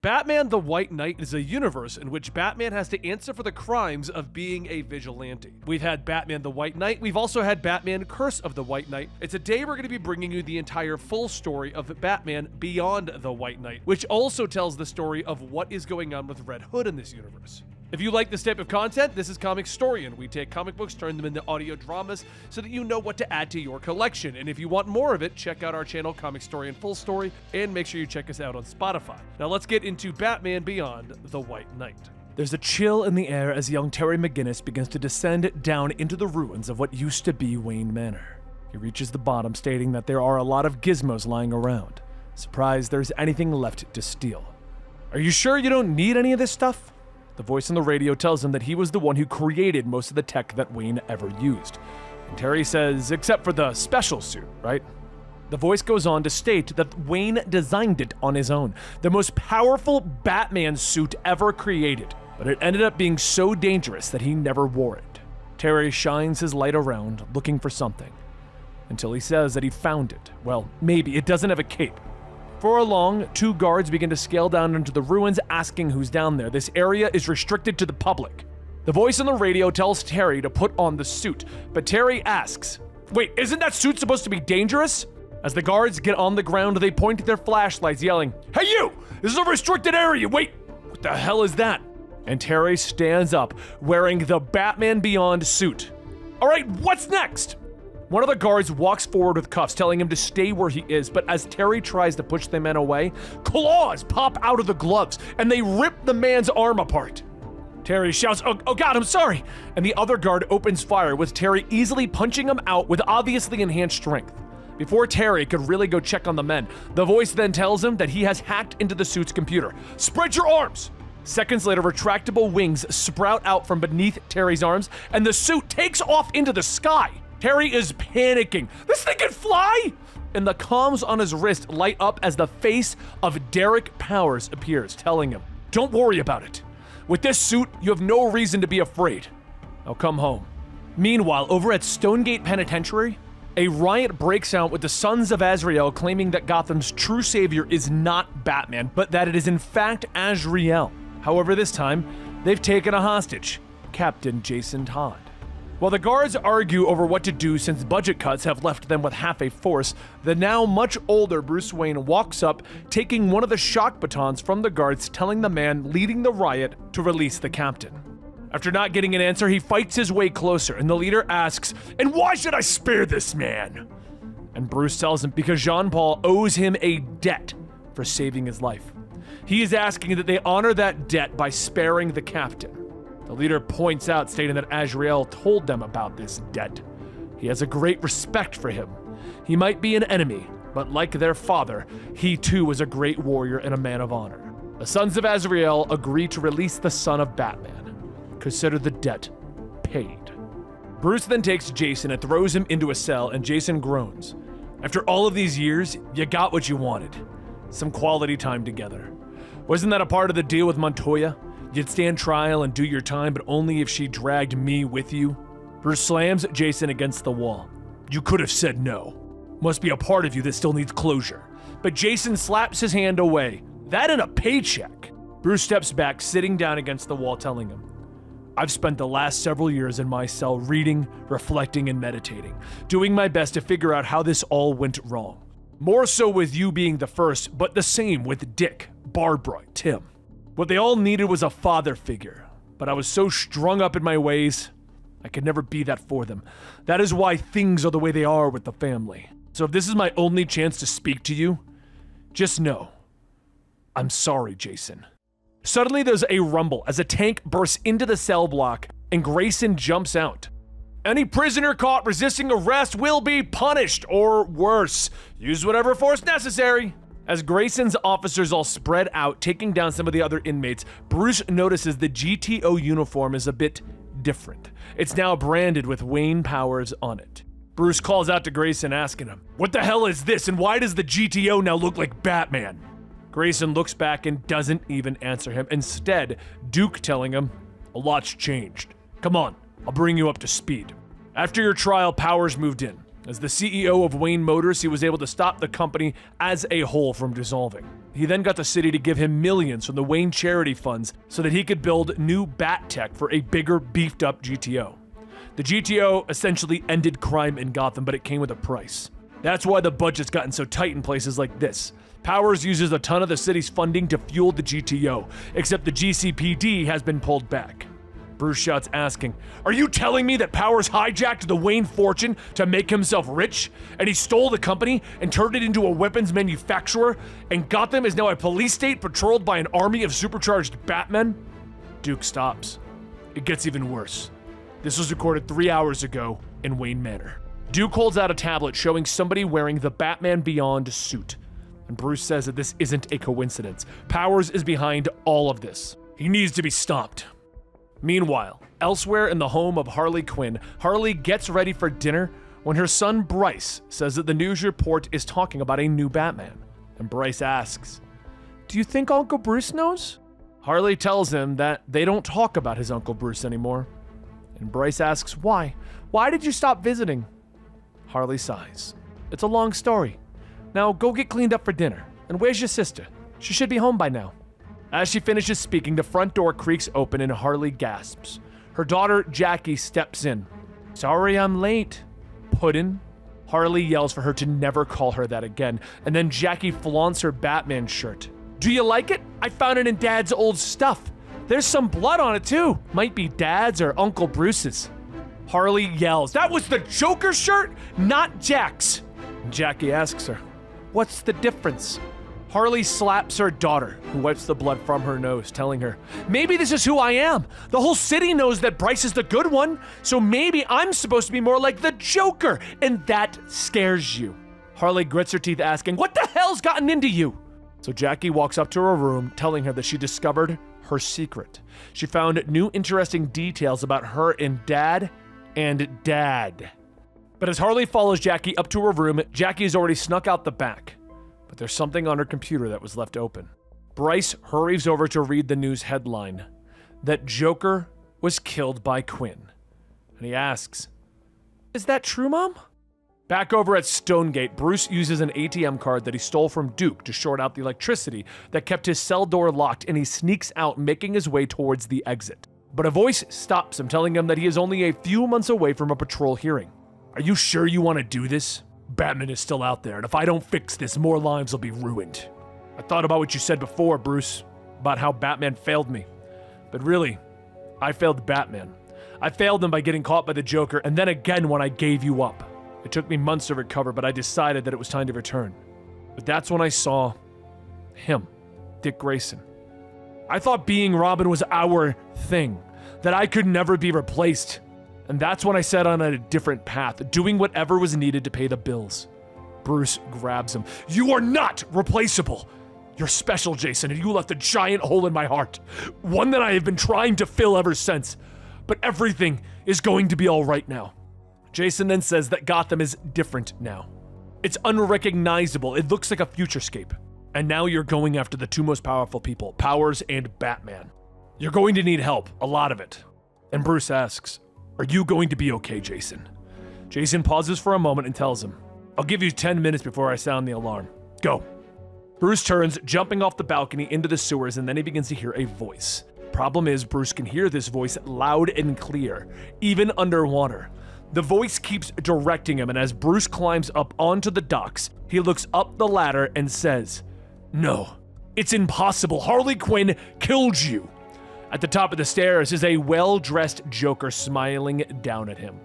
Batman the White Knight is a universe in which Batman has to answer for the crimes of being a vigilante. We've had Batman the White Knight, we've also had Batman Curse of the White Knight. And today we're going to be bringing you the entire full story of Batman Beyond the White Knight, which also tells the story of what is going on with Red Hood in this universe. If you like this type of content, this is Comic Storian. We take comic books, turn them into audio dramas so that you know what to add to your collection. And if you want more of it, check out our channel, Comic Storian Full Story, and make sure you check us out on Spotify. Now let's get into Batman Beyond the White Knight. There's a chill in the air as young Terry McGinnis begins to descend down into the ruins of what used to be Wayne Manor. He reaches the bottom, stating that there are a lot of gizmos lying around. Surprised there's anything left to steal. Are you sure you don't need any of this stuff? The voice on the radio tells him that he was the one who created most of the tech that Wayne ever used. And Terry says, except for the special suit, right? The voice goes on to state that Wayne designed it on his own, the most powerful Batman suit ever created, but it ended up being so dangerous that he never wore it. Terry shines his light around, looking for something, until he says that he found it. Well, maybe it doesn't have a cape. Before long, two guards begin to scale down into the ruins, asking who's down there. This area is restricted to the public. The voice on the radio tells Terry to put on the suit, but Terry asks, wait, isn't that suit supposed to be dangerous? As the guards get on the ground, they point their flashlights, yelling, hey you! This is a restricted area! Wait, what the hell is that? And Terry stands up, wearing the Batman Beyond suit. All right, what's next? One of the guards walks forward with cuffs, telling him to stay where he is, but as Terry tries to push the man away, claws pop out of the gloves, and they rip the man's arm apart. Terry shouts, oh god, I'm sorry, and the other guard opens fire, with Terry easily punching him out with obviously enhanced strength. Before Terry could really go check on the men, the voice then tells him that he has hacked into the suit's computer. Spread your arms! Seconds later, retractable wings sprout out from beneath Terry's arms, and the suit takes off into the sky. Terry is panicking. This thing can fly! And the comms on his wrist light up as the face of Derek Powers appears, telling him, don't worry about it. With this suit, you have no reason to be afraid. Now come home. Meanwhile, over at Stonegate Penitentiary, a riot breaks out with the Sons of Azrael claiming that Gotham's true savior is not Batman, but that it is in fact Azrael. However, this time, they've taken a hostage, Captain Jason Todd. While the guards argue over what to do since budget cuts have left them with half a force, the now much older Bruce Wayne walks up, taking one of the shock batons from the guards, telling the man leading the riot to release the captain. After not getting an answer, he fights his way closer, and the leader asks, and why should I spare this man? And Bruce tells him because Jean-Paul owes him a debt for saving his life. He is asking that they honor that debt by sparing the captain. The leader points out, stating that Azrael told them about this debt. He has a great respect for him. He might be an enemy, but like their father, he too was a great warrior and a man of honor. The Sons of Azrael agree to release the son of Batman. Consider the debt paid. Bruce then takes Jason and throws him into a cell, and Jason groans. After all of these years, you got what you wanted. Some quality time together. Wasn't that a part of the deal with Montoya? You'd stand trial and do your time, but only if she dragged me with you? Bruce slams Jason against the wall. You could have said no. Must be a part of you that still needs closure. But Jason slaps his hand away. That and a paycheck. Bruce steps back, sitting down against the wall, telling him, I've spent the last several years in my cell reading, reflecting, and meditating, doing my best to figure out how this all went wrong. More so with you being the first, but the same with Dick, Barbara, Tim. What they all needed was a father figure, but I was so strung up in my ways, I could never be that for them. That is why things are the way they are with the family. So if this is my only chance to speak to you, just know, I'm sorry, Jason. Suddenly there's a rumble as a tank bursts into the cell block and Grayson jumps out. Any prisoner caught resisting arrest will be punished, or worse, use whatever force necessary. As Grayson's officers all spread out, taking down some of the other inmates, Bruce notices the GTO uniform is a bit different. It's now branded with Wayne Powers on it. Bruce calls out to Grayson, asking him, what the hell is this, and why does the GTO now look like Batman? Grayson looks back and doesn't even answer him. Instead, Duke telling him, a lot's changed. Come on, I'll bring you up to speed. After your trial, Powers moved in. As the CEO of Wayne Motors, he was able to stop the company as a whole from dissolving. He then got the city to give him millions from the Wayne charity funds so that he could build new bat tech for a bigger, beefed up GTO. The GTO essentially ended crime in Gotham, but it came with a price. That's why the budget's gotten so tight in places like this. Powers uses a ton of the city's funding to fuel the GTO, except the GCPD has been pulled back. Bruce shouts, asking, "Are you telling me that Powers hijacked the Wayne fortune to make himself rich? And he stole the company and turned it into a weapons manufacturer? And Gotham is now a police state patrolled by an army of supercharged Batmen?" Duke stops. It gets even worse. This was recorded 3 hours ago in Wayne Manor. Duke holds out a tablet showing somebody wearing the Batman Beyond suit. And Bruce says that this isn't a coincidence. Powers is behind all of this. He needs to be stopped. Meanwhile, elsewhere in the home of Harley Quinn, Harley gets ready for dinner when her son Bryce says that the news report is talking about a new Batman. And Bryce asks, "Do you think Uncle Bruce knows?" Harley tells him that they don't talk about his Uncle Bruce anymore. And Bryce asks, "Why? Why did you stop visiting?" Harley sighs. "It's a long story. Now go get cleaned up for dinner. And where's your sister? She should be home by now." As she finishes speaking, the front door creaks open and Harley gasps. Her daughter, Jackie, steps in. "Sorry I'm late, Puddin'." Harley yells for her to never call her that again, and then Jackie flaunts her Batman shirt. "Do you like it? I found it in Dad's old stuff. There's some blood on it too. Might be Dad's or Uncle Bruce's." Harley yells, "That was the Joker shirt, not Jack's." Jackie asks her, "What's the difference?" Harley slaps her daughter, who wipes the blood from her nose, telling her, "Maybe this is who I am. The whole city knows that Bryce is the good one, so maybe I'm supposed to be more like the Joker, and that scares you." Harley grits her teeth, asking, "What the hell's gotten into you?" So Jackie walks up to her room, telling her that she discovered her secret. She found new interesting details about her and Dad. But as Harley follows Jackie up to her room, Jackie has already snuck out the back. But there's something on her computer that was left open. Bryce hurries over to read the news headline that Joker was killed by Quinn. And he asks, "Is that true, Mom?" Back over at Stonegate, Bruce uses an ATM card that he stole from Duke to short out the electricity that kept his cell door locked, and he sneaks out, making his way towards the exit. But a voice stops him, telling him that he is only a few months away from a patrol hearing. "Are you sure you want to do this? Batman is still out there, and if I don't fix this, more lives will be ruined. I thought about what you said before, Bruce, about how Batman failed me. But really, I failed Batman. I failed him by getting caught by the Joker, and then again when I gave you up. It took me months to recover, but I decided that it was time to return. But that's when I saw him, Dick Grayson. I thought being Robin was our thing, that I could never be replaced. And that's when I set on a different path, doing whatever was needed to pay the bills." Bruce grabs him. "You are not replaceable. You're special, Jason, and you left a giant hole in my heart. One that I have been trying to fill ever since. But everything is going to be all right now." Jason then says that Gotham is different now. It's unrecognizable. It looks like a futurescape. And now you're going after the two most powerful people, Powers and Batman. You're going to need help, a lot of it. And Bruce asks, "Are you going to be okay, Jason?" Jason pauses for a moment and tells him, "I'll give you 10 minutes before I sound the alarm. Go." Bruce turns, jumping off the balcony into the sewers, and then he begins to hear a voice. Problem is, Bruce can hear this voice loud and clear, even underwater. The voice keeps directing him, and as Bruce climbs up onto the docks, he looks up the ladder and says, "No, it's impossible. Harley Quinn killed you." At the top of the stairs is a well-dressed Joker smiling down at him.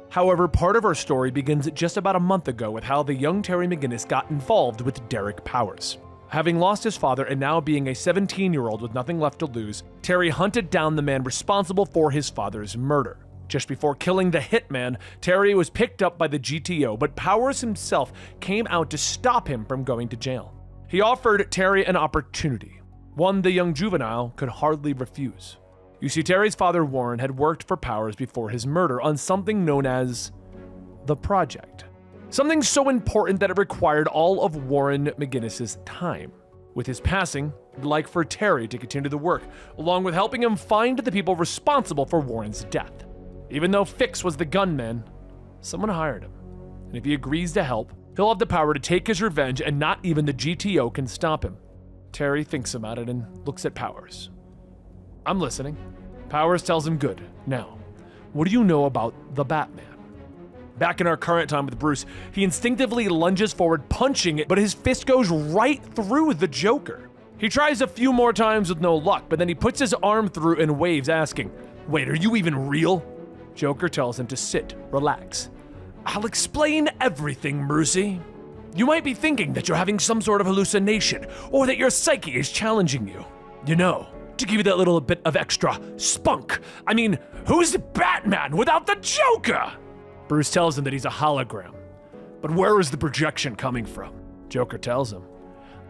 However, part of our story begins just about a month ago with how the young Terry McGinnis got involved with Derek Powers. Having lost his father and now being a 17-year-old with nothing left to lose, Terry hunted down the man responsible for his father's murder. Just before killing the hitman, Terry was picked up by the GTO, but Powers himself came out to stop him from going to jail. He offered Terry an opportunity, one the young juvenile could hardly refuse. You see, Terry's father, Warren, had worked for Powers before his murder on something known as the Project. Something so important that it required all of Warren McGinnis's time. With his passing, he'd like for Terry to continue the work, along with helping him find the people responsible for Warren's death. Even though Fix was the gunman, someone hired him. And if he agrees to help, he'll have the power to take his revenge and not even the GTO can stop him. Terry thinks about it and looks at Powers. I'm listening. Powers tells him good. Now, what do you know about the Batman? Back in our current time with Bruce, he instinctively lunges forward, punching it, but his fist goes right through the Joker. He tries a few more times with no luck, but then he puts his arm through and waves, asking, "Wait, are you even real?" Joker tells him to sit, relax. "I'll explain everything, Brucey. You might be thinking that you're having some sort of hallucination, or that your psyche is challenging you. You know, to give you that little bit of extra spunk. I mean, who's Batman without the Joker?" Bruce tells him that he's a hologram. But where is the projection coming from? Joker tells him,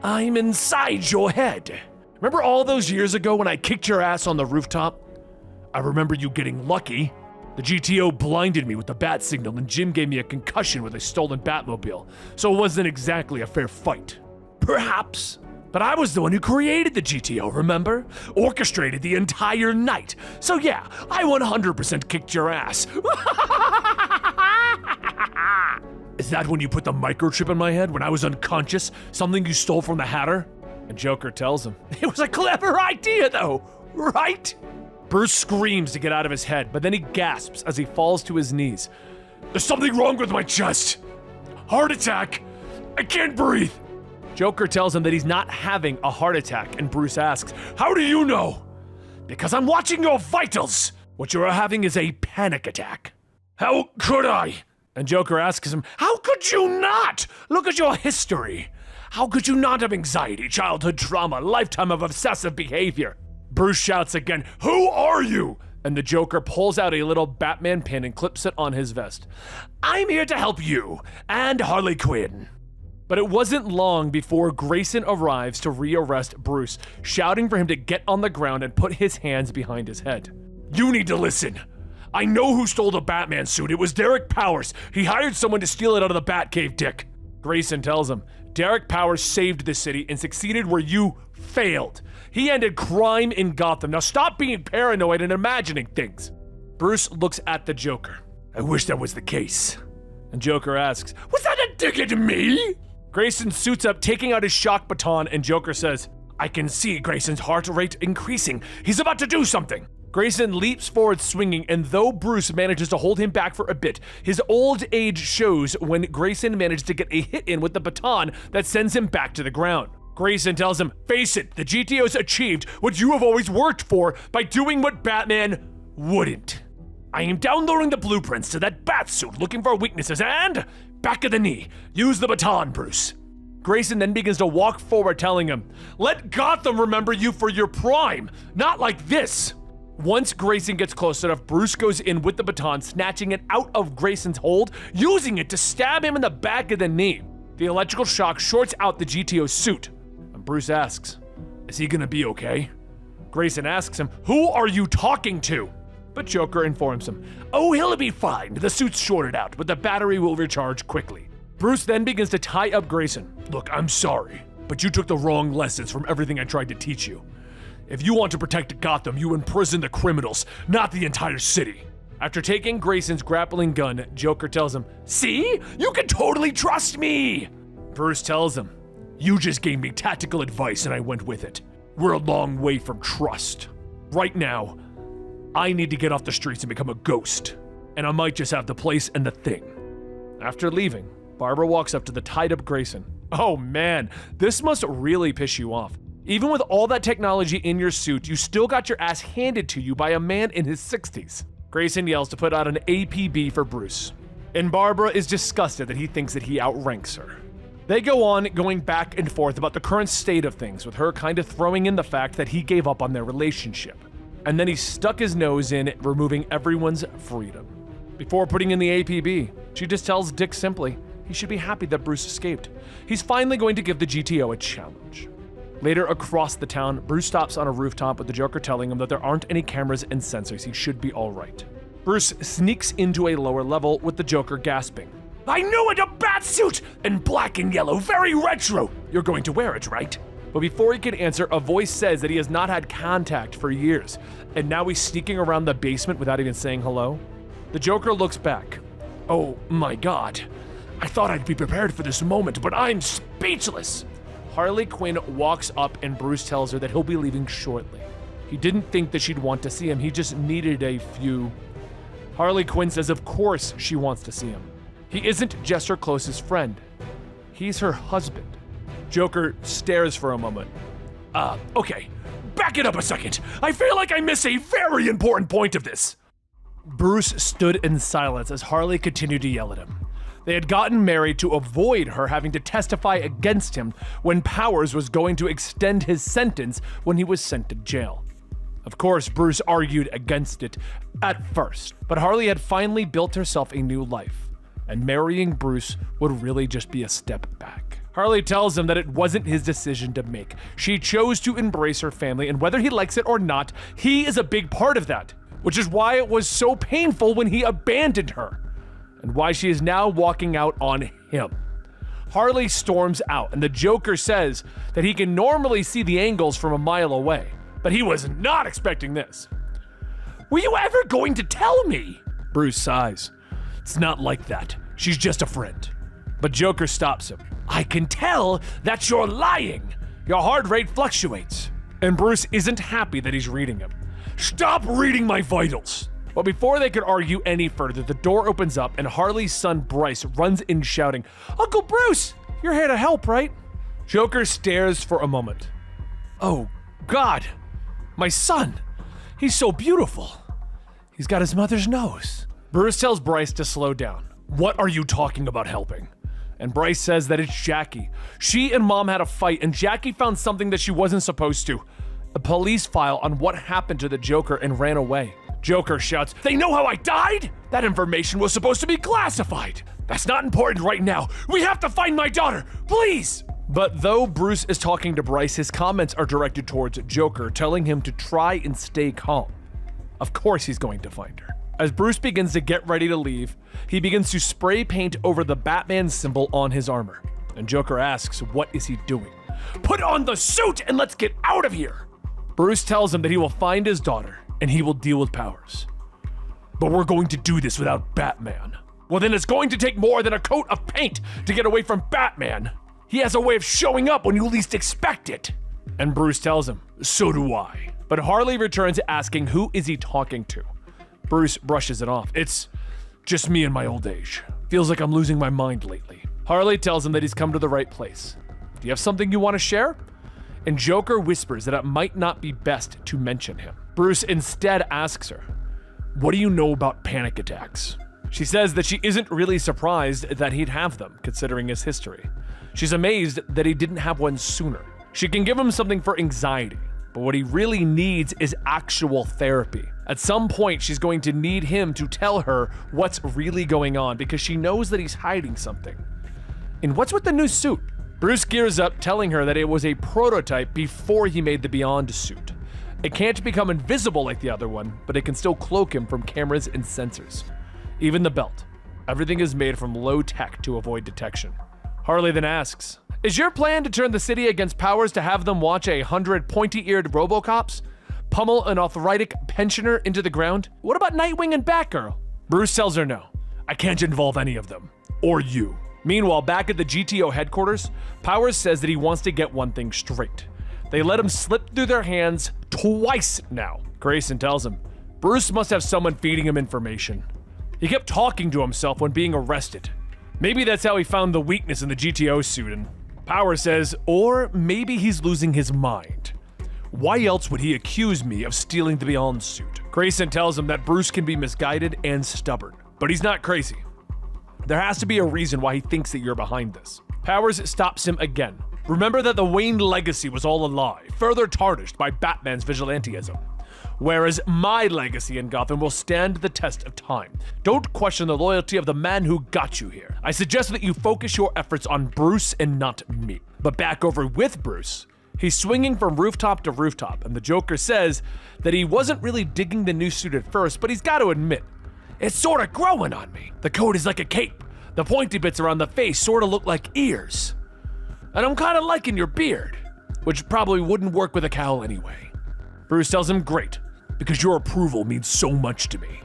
"I'm inside your head. Remember all those years ago when I kicked your ass on the rooftop? I remember you getting lucky. The GTO blinded me with the bat signal and Jim gave me a concussion with a stolen Batmobile, so it wasn't exactly a fair fight. Perhaps. But I was the one who created the GTO, remember? Orchestrated the entire night. So yeah, I 100% kicked your ass." "Is that when you put the microchip in my head when I was unconscious? Something you stole from the Hatter?" And Joker tells him, "It was a clever idea though, right?" Bruce screams to get out of his head, but then he gasps as he falls to his knees. "There's something wrong with my chest. Heart attack. I can't breathe." Joker tells him that he's not having a heart attack, and Bruce asks, "How do you know?" "Because I'm watching your vitals. What you're having is a panic attack." "How could I?" And Joker asks him, "How could you not? Look at your history. How could you not have anxiety, childhood trauma, lifetime of obsessive behavior?" Bruce shouts again, "Who are you?" And the Joker pulls out a little Batman pin and clips it on his vest. "I'm here to help you, and Harley Quinn." But it wasn't long before Grayson arrives to rearrest Bruce, shouting for him to get on the ground and put his hands behind his head. "You need to listen. I know who stole the Batman suit. It was Derek Powers. He hired someone to steal it out of the Batcave, Dick." Grayson tells him, "Derek Powers saved the city and succeeded where you failed. He ended crime in Gotham. Now stop being paranoid and imagining things." Bruce looks at the Joker. "I wish that was the case." And Joker asks, "Was that a dig at me?" Grayson suits up, taking out his shock baton, and Joker says, "I can see Grayson's heart rate increasing. He's about to do something." Grayson leaps forward swinging, and though Bruce manages to hold him back for a bit, his old age shows when Grayson manages to get a hit in with the baton that sends him back to the ground. Grayson tells him, "Face it, the GTO's achieved what you have always worked for by doing what Batman wouldn't. I am downloading the blueprints to that Batsuit looking for weaknesses and back of the knee. Use the baton, Bruce." Grayson then begins to walk forward, telling him, "Let Gotham remember you for your prime, not like this." Once Grayson gets close enough, Bruce goes in with the baton, snatching it out of Grayson's hold, using it to stab him in the back of the knee. The electrical shock shorts out the GTO suit. And Bruce asks, "Is he gonna be okay?" Grayson asks him, "Who are you talking to?" But Joker informs him, "Oh, he'll be fine. The suit's shorted out, but the battery will recharge quickly." Bruce then begins to tie up Grayson. "Look, I'm sorry, but you took the wrong lessons from everything I tried to teach you. If you want to protect Gotham, you imprison the criminals, not the entire city." After taking Grayson's grappling gun, Joker tells him, "See? You can totally trust me!" Bruce tells him, "You just gave me tactical advice and I went with it. We're a long way from trust. Right now, I need to get off the streets and become a ghost, and I might just have the place and the thing." After leaving, Barbara walks up to the tied-up Grayson. "Oh man, this must really piss you off. Even with all that technology in your suit, you still got your ass handed to you by a man in his 60s. Grayson yells to put out an APB for Bruce, and Barbara is disgusted that he thinks that he outranks her. They go on going back and forth about the current state of things, with her kind of throwing in the fact that he gave up on their relationship. And then he stuck his nose in, removing everyone's freedom. Before putting in the APB, she just tells Dick simply he should be happy that Bruce escaped. He's finally going to give the GTO a challenge. Later, across the town, Bruce stops on a rooftop with the Joker telling him that there aren't any cameras and sensors. He should be all right. Bruce sneaks into a lower level with the Joker gasping, "I knew it! A bat suit! And black and yellow, very retro! You're going to wear it, right?" But before he can answer, a voice says that he has not had contact for years, and now he's sneaking around the basement without even saying hello. The Joker looks back. "Oh my god, I thought I'd be prepared for this moment, but I'm speechless. Harley Quinn walks up and Bruce tells her that he'll be leaving shortly. He didn't think that she'd want to see him, he just needed a few. Harley Quinn says of course she wants to see him. He isn't just her closest friend. He's her husband. Joker stares for a moment. Okay, back it up a second. I feel like I miss a very important point of this. Bruce stood in silence as Harley continued to yell at him. They had gotten married to avoid her having to testify against him when Powers was going to extend his sentence when he was sent to jail. Of course, Bruce argued against it at first, but Harley had finally built herself a new life, and marrying Bruce would really just be a step back. Harley tells him that it wasn't his decision to make. She chose to embrace her family, and whether he likes it or not, he is a big part of that, which is why it was so painful when he abandoned her, and why she is now walking out on him. Harley storms out, and the Joker says that he can normally see the angles from a mile away, but he was not expecting this. Were you ever going to tell me? Bruce sighs. It's not like that. She's just a friend. But Joker stops him. I can tell that you're lying. Your heart rate fluctuates. And Bruce isn't happy that he's reading him. Stop reading my vitals. But before they could argue any further, the door opens up and Harley's son Bryce runs in shouting, Uncle Bruce, you're here to help, right? Joker stares for a moment. Oh, God, my son. He's so beautiful. He's got his mother's nose. Bruce tells Bryce to slow down. What are you talking about helping? And Bryce says that it's Jackie. She and Mom had a fight and Jackie found something that she wasn't supposed to. A police file on what happened to the Joker and ran away. Joker shouts, They know how I died? That information was supposed to be classified. That's not important right now. We have to find my daughter, please. But though Bruce is talking to Bryce, his comments are directed towards Joker, telling him to try and stay calm. Of course he's going to find her. As Bruce begins to get ready to leave, he begins to spray paint over the Batman symbol on his armor. And Joker asks, what is he doing? Put on the suit and let's get out of here. Bruce tells him that he will find his daughter and he will deal with Powers. But we're going to do this without Batman. Well, then it's going to take more than a coat of paint to get away from Batman. He has a way of showing up when you least expect it. And Bruce tells him, so do I. But Harley returns asking who is he talking to. Bruce brushes it off. It's just me in my old age. Feels like I'm losing my mind lately. Harley tells him that he's come to the right place. Do you have something you want to share? And Joker whispers that it might not be best to mention him. Bruce instead asks her, what do you know about panic attacks? She says that she isn't really surprised that he'd have them, considering his history. She's amazed that he didn't have one sooner. She can give him something for anxiety, but what he really needs is actual therapy. At some point, she's going to need him to tell her what's really going on because she knows that he's hiding something. And what's with the new suit? Bruce gears up, telling her that it was a prototype before he made the Beyond suit. It can't become invisible like the other one, but it can still cloak him from cameras and sensors. Even the belt. Everything is made from low tech to avoid detection. Harley then asks, is your plan to turn the city against Powers to have them watch 100 pointy-eared Robocops pummel an arthritic pensioner into the ground? What about Nightwing and Batgirl? Bruce tells her no. I can't involve any of them. Or you. Meanwhile, back at the GTO headquarters, Powers says that he wants to get one thing straight. They let him slip through their hands twice now. Grayson tells him, Bruce must have someone feeding him information. He kept talking to himself when being arrested. Maybe that's how he found the weakness in the GTO suit, and Powers says, or maybe he's losing his mind. Why else would he accuse me of stealing the Beyond suit? Grayson tells him that Bruce can be misguided and stubborn, but he's not crazy. There has to be a reason why he thinks that you're behind this. Powers stops him again. Remember that the Wayne legacy was all a lie, further tarnished by Batman's vigilantism. Whereas my legacy in Gotham will stand the test of time. Don't question the loyalty of the man who got you here. I suggest that you focus your efforts on Bruce and not me. But back over with Bruce, he's swinging from rooftop to rooftop, and the Joker says that he wasn't really digging the new suit at first, but he's got to admit, it's sort of growing on me. The coat is like a cape. The pointy bits around the face sort of look like ears. And I'm kind of liking your beard, which probably wouldn't work with a cowl anyway. Bruce tells him, great, because your approval means so much to me.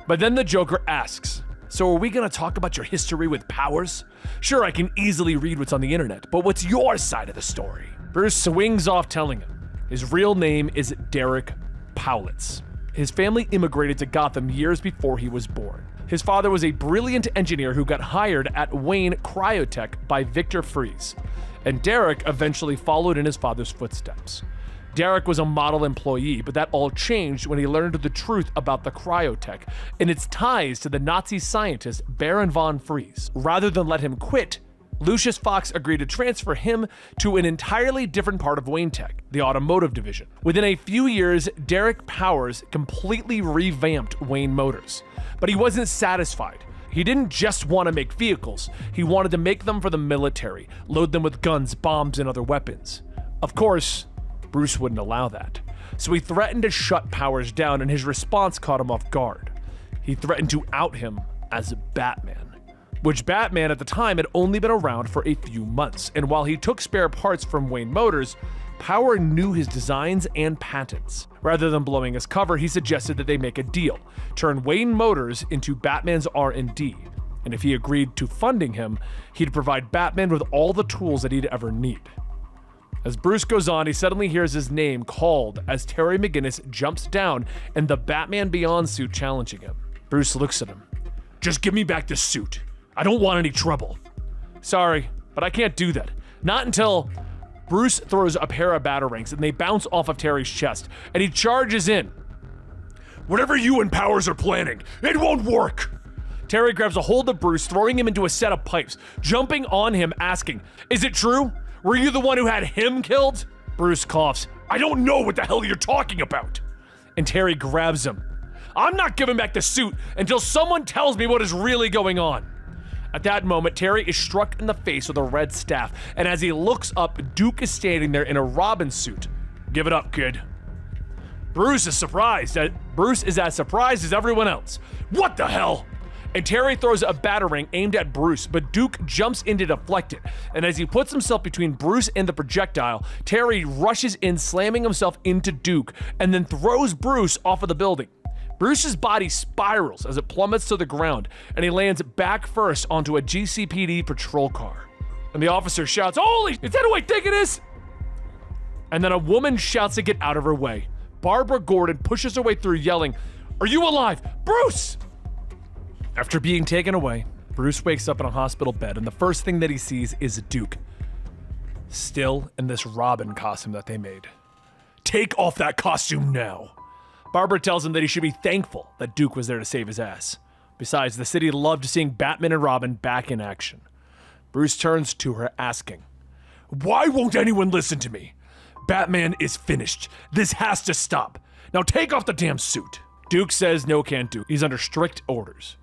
But then the Joker asks, So are we gonna talk about your history with Powers? Sure, I can easily read what's on the internet, but what's your side of the story? Bruce swings off telling him. His real name is Derek Powlitz. His family immigrated to Gotham years before he was born. His father was a brilliant engineer who got hired at Wayne Cryotech by Victor Fries, and Derek eventually followed in his father's footsteps. Derek was a model employee, but that all changed when he learned the truth about the cryotech and its ties to the Nazi scientist Baron von Fries. Rather than let him quit, Lucius Fox agreed to transfer him to an entirely different part of Wayne Tech, the automotive division. Within a few years, Derek Powers completely revamped Wayne Motors. But he wasn't satisfied. He didn't just want to make vehicles, he wanted to make them for the military, load them with guns, bombs, and other weapons. Of course, Bruce wouldn't allow that. So he threatened to shut Powers down, and his response caught him off guard. He threatened to out him as Batman, which Batman at the time had only been around for a few months. And while he took spare parts from Wayne Motors, Power knew his designs and patents. Rather than blowing his cover, he suggested that they make a deal, turn Wayne Motors into Batman's R&D. And if he agreed to funding him, he'd provide Batman with all the tools that he'd ever need. As Bruce goes on, he suddenly hears his name called as Terry McGinnis jumps down in the Batman Beyond suit challenging him. Bruce looks at him. "Just give me back this suit. I don't want any trouble." "Sorry, but I can't do that. Not until..." Bruce throws a pair of batarangs and they bounce off of Terry's chest, and he charges in. "Whatever you and Powers are planning, it won't work." Terry grabs a hold of Bruce, throwing him into a set of pipes, jumping on him, asking, "Is it true? Were you the one who had him killed?" Bruce coughs. "I don't know what the hell you're talking about." And Terry grabs him. "I'm not giving back the suit until someone tells me what is really going on." At that moment, Terry is struck in the face with a red staff, and as he looks up, Duke is standing there in a Robin suit. "Give it up, kid." Bruce is as surprised as everyone else. "What the hell?" And Terry throws a batarang aimed at Bruce, but Duke jumps in to deflect it. And as he puts himself between Bruce and the projectile, Terry rushes in, slamming himself into Duke, and then throws Bruce off of the building. Bruce's body spirals as it plummets to the ground, and he lands back first onto a GCPD patrol car. And the officer shouts, "Holy, is that who I think it is?" And then a woman shouts to get out of her way. Barbara Gordon pushes her way through, yelling, "Are you alive? Bruce!" After being taken away, Bruce wakes up in a hospital bed, and the first thing that he sees is Duke, still in this Robin costume that they made. "Take off that costume now." Barbara tells him that he should be thankful that Duke was there to save his ass. Besides, the city loved seeing Batman and Robin back in action. Bruce turns to her, asking, "Why won't anyone listen to me? Batman is finished. This has to stop. Now take off the damn suit." Duke says no, can't do. He's under strict orders.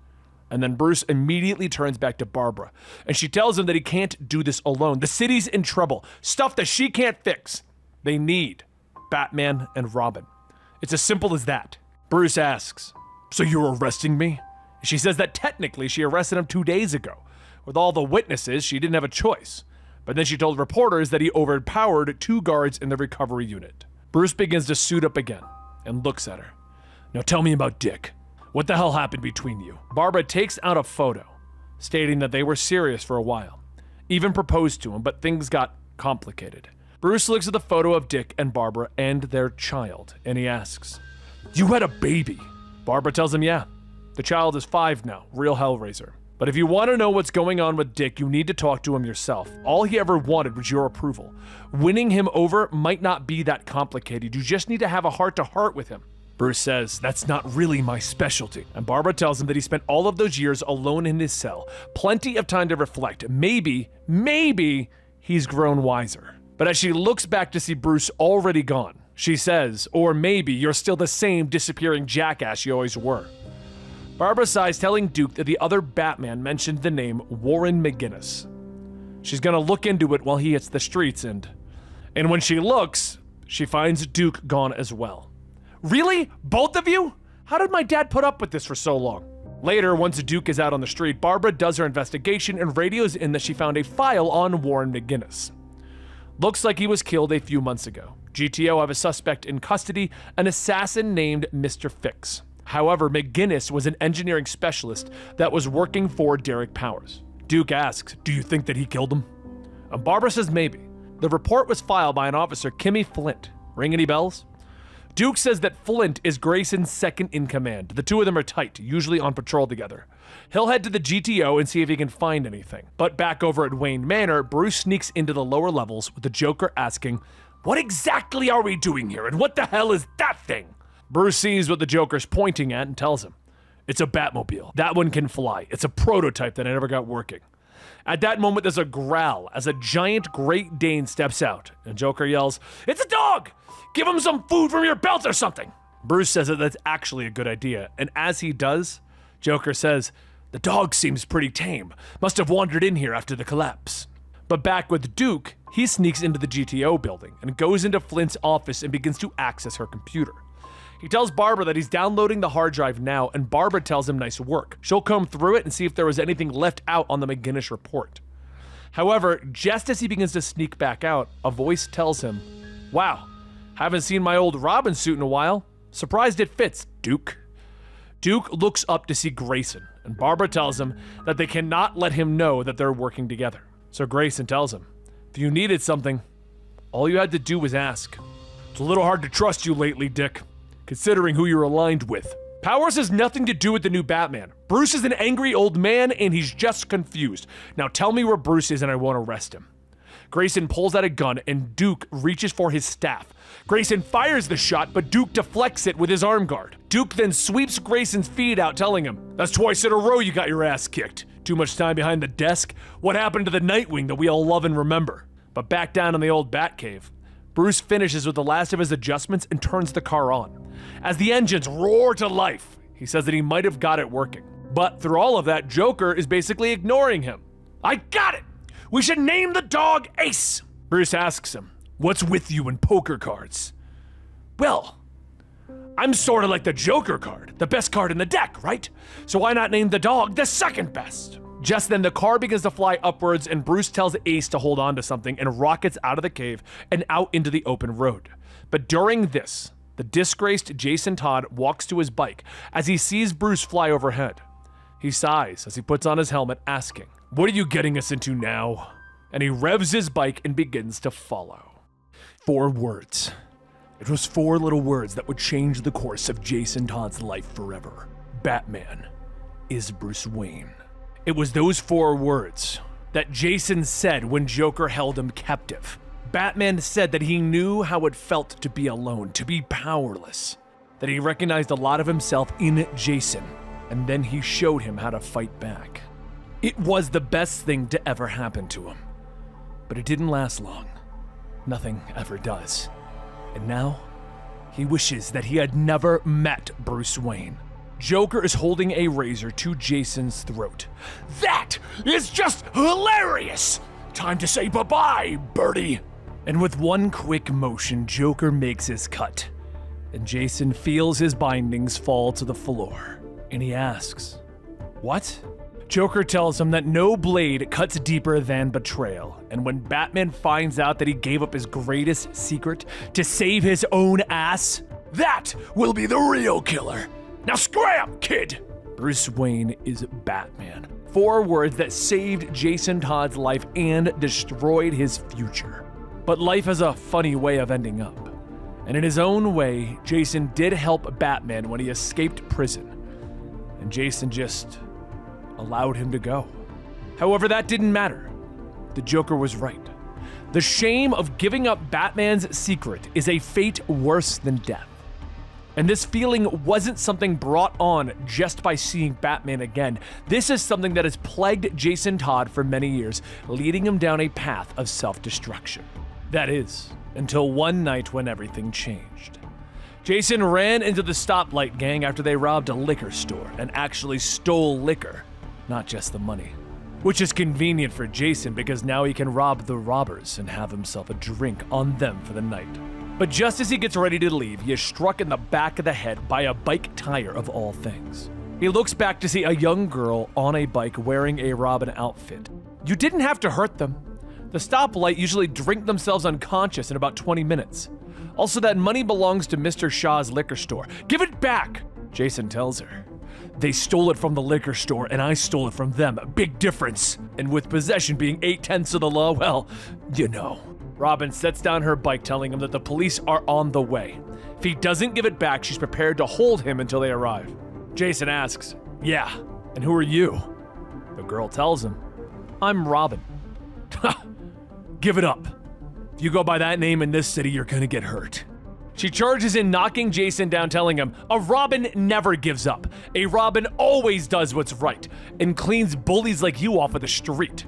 And then Bruce immediately turns back to Barbara, and she tells him that he can't do this alone. The city's in trouble. Stuff that she can't fix. They need Batman and Robin. It's as simple as that. Bruce asks, "So you're arresting me?" She says that technically she arrested him 2 days ago. With all the witnesses, she didn't have a choice. But then she told reporters that he overpowered 2 guards in the recovery unit. Bruce begins to suit up again and looks at her. "Now tell me about Dick. What the hell happened between you?" Barbara takes out a photo, stating that they were serious for a while. Even proposed to him, but things got complicated. Bruce looks at the photo of Dick and Barbara and their child, and he asks, "You had a baby?" Barbara tells him, "Yeah. The child is 5 now, real Hellraiser. But if you want to know what's going on with Dick, you need to talk to him yourself. All he ever wanted was your approval. Winning him over might not be that complicated. You just need to have a heart-to-heart with him." Bruce says, "That's not really my specialty." And Barbara tells him that he spent all of those years alone in his cell. Plenty of time to reflect. Maybe he's grown wiser. But as she looks back to see Bruce already gone, she says, "Or maybe you're still the same disappearing jackass you always were." Barbara sighs, telling Duke that the other Batman mentioned the name Warren McGinnis. She's gonna look into it while he hits the streets, and when she looks, she finds Duke gone as well. "Really? Both of you? How did my dad put up with this for so long?" Later, once Duke is out on the street, Barbara does her investigation and radios in that she found a file on Warren McGinnis. Looks like he was killed a few months ago. GTO have a suspect in custody, an assassin named Mr. Fix. However, McGinnis was an engineering specialist that was working for Derek Powers. Duke asks, do you think that he killed him? And Barbara says maybe. The report was filed by an officer, Kimmy Flint. Ring any bells? Duke says that Flint is Grayson's second in command. The two of them are tight, usually on patrol together. He'll head to the GTO and see if he can find anything. But back over at Wayne Manor, Bruce sneaks into the lower levels with the Joker asking, what exactly are we doing here, and what the hell is that thing? Bruce sees what the Joker's pointing at and tells him, it's a Batmobile. That one can fly. It's a prototype that I never got working. At that moment, there's a growl as a giant Great Dane steps out, and Joker yells, it's a dog! Give him some food from your belt or something! Bruce says that that's actually a good idea, and as he does, Joker says, the dog seems pretty tame. Must have wandered in here after the collapse. But back with Duke, he sneaks into the GTO building and goes into Flint's office and begins to access her computer. He tells Barbara that he's downloading the hard drive now, and Barbara tells him nice work. She'll comb through it and see if there was anything left out on the McGinnis report. However, just as he begins to sneak back out, a voice tells him, wow, haven't seen my old Robin suit in a while. Surprised it fits, Duke. Duke looks up to see Grayson, and Barbara tells him that they cannot let him know that they're working together. So Grayson tells him, if you needed something, all you had to do was ask. It's a little hard to trust you lately, Dick, considering who you're aligned with. Powers has nothing to do with the new Batman. Bruce is an angry old man and he's just confused. Now tell me where Bruce is and I won't arrest him. Grayson pulls out a gun and Duke reaches for his staff. Grayson fires the shot, but Duke deflects it with his arm guard. Duke then sweeps Grayson's feet out, telling him, that's twice in a row you got your ass kicked. Too much time behind the desk? What happened to the Nightwing that we all love and remember? But back down in the old Batcave, Bruce finishes with the last of his adjustments and turns the car on. As the engines roar to life, he says that he might have got it working. But through all of that, Joker is basically ignoring him. I got it! We should name the dog Ace! Bruce asks him, what's with you in poker cards? Well, I'm sort of like the Joker card, the best card in the deck, right? So why not name the dog the second best? Just then, the car begins to fly upwards and Bruce tells Ace to hold on to something and rockets out of the cave and out into the open road. But during this, the disgraced Jason Todd walks to his bike as he sees Bruce fly overhead. He sighs as he puts on his helmet, asking, what are you getting us into now? And he revs his bike and begins to follow. 4 words. It was 4 little words that would change the course of Jason Todd's life forever. Batman is Bruce Wayne. It was those 4 words that Jason said when Joker held him captive. Batman said that he knew how it felt to be alone, to be powerless, that he recognized a lot of himself in Jason, and then he showed him how to fight back. It was the best thing to ever happen to him, but it didn't last long. Nothing ever does. And now, he wishes that he had never met Bruce Wayne. Joker is holding a razor to Jason's throat. That is just hilarious! Time to say bye-bye, Birdie! And with one quick motion, Joker makes his cut. And Jason feels his bindings fall to the floor. And he asks, what? Joker tells him that no blade cuts deeper than betrayal. And when Batman finds out that he gave up his greatest secret to save his own ass, that will be the real killer. Now scram, kid! Bruce Wayne is Batman. 4 words that saved Jason Todd's life and destroyed his future. But life has a funny way of ending up. And in his own way, Jason did help Batman when he escaped prison. And Jason just allowed him to go. However, that didn't matter. The Joker was right. The shame of giving up Batman's secret is a fate worse than death. And this feeling wasn't something brought on just by seeing Batman again. This is something that has plagued Jason Todd for many years, leading him down a path of self-destruction. That is, until one night when everything changed. Jason ran into the Stoplight Gang after they robbed a liquor store and actually stole liquor, not just the money. Which is convenient for Jason because now he can rob the robbers and have himself a drink on them for the night. But just as he gets ready to leave, he is struck in the back of the head by a bike tire of all things. He looks back to see a young girl on a bike wearing a Robin outfit. You didn't have to hurt them. The Stoplight usually drink themselves unconscious in about 20 minutes. Also, that money belongs to Mr. Shaw's liquor store. Give it back! Jason tells her, "They stole it from the liquor store and I stole it from them. Big difference. And with possession being 8/10 of the law, well, you know." Robin sets down her bike, telling him that the police are on the way. If he doesn't give it back, she's prepared to hold him until they arrive. Jason asks, "Yeah, and who are you?" The girl tells him, "I'm Robin." "Give it up. If you go by that name in this city, you're gonna get hurt." She charges in, knocking Jason down, telling him, "A Robin never gives up. A Robin always does what's right and cleans bullies like you off of the street."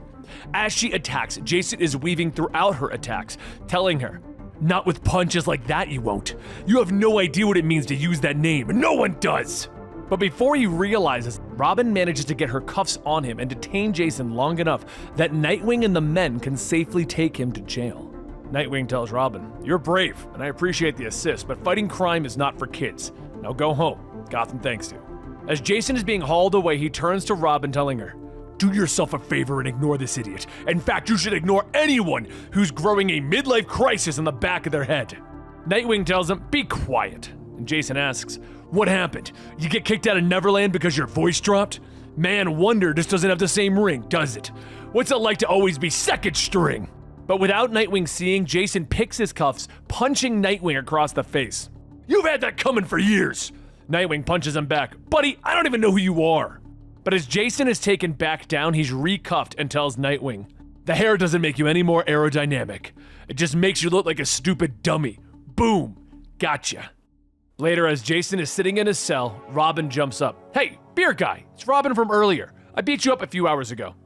As she attacks, Jason is weaving throughout her attacks, telling her, "Not with punches like that, you won't. You have no idea what it means to use that name. No one does." But before he realizes, Robin manages to get her cuffs on him and detain Jason long enough that Nightwing and the men can safely take him to jail. Nightwing tells Robin, "You're brave, and I appreciate the assist, but fighting crime is not for kids. Now go home. Gotham thanks you." As Jason is being hauled away, he turns to Robin, telling her, "Do yourself a favor and ignore this idiot. In fact, you should ignore anyone who's growing a midlife crisis in the back of their head." Nightwing tells him, "Be quiet." And Jason asks, "What happened? You get kicked out of Neverland because your voice dropped? Man, Wonder just doesn't have the same ring, does it? What's it like to always be second string?" But without Nightwing seeing, Jason picks his cuffs, punching Nightwing across the face. "You've had that coming for years." Nightwing punches him back. "Buddy, I don't even know who you are." But as Jason is taken back down, he's recuffed and tells Nightwing, "The hair doesn't make you any more aerodynamic. It just makes you look like a stupid dummy. Boom. Gotcha." Later, as Jason is sitting in his cell, Robin jumps up. "Hey, beer guy, it's Robin from earlier. I beat you up a few hours ago."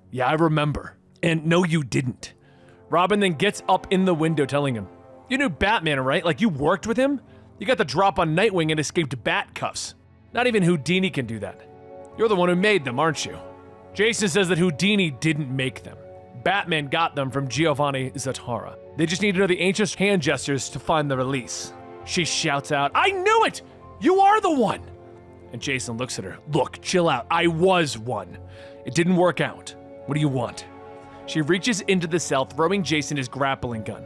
"Yeah, I remember." "And no, you didn't." Robin then gets up in the window, telling him, "You knew Batman, right? Like you worked with him? You got the drop on Nightwing and escaped bat cuffs. Not even Houdini can do that. You're the one who made them, aren't you?" Jason says that Houdini didn't make them. Batman got them from Giovanni Zatara. They just need to know the ancient hand gestures to find the release. She shouts out, "I knew it! You are the one!" And Jason looks at her. "Look, chill out. I was one. It didn't work out. What do you want?" She reaches into the cell, throwing Jason his grappling gun.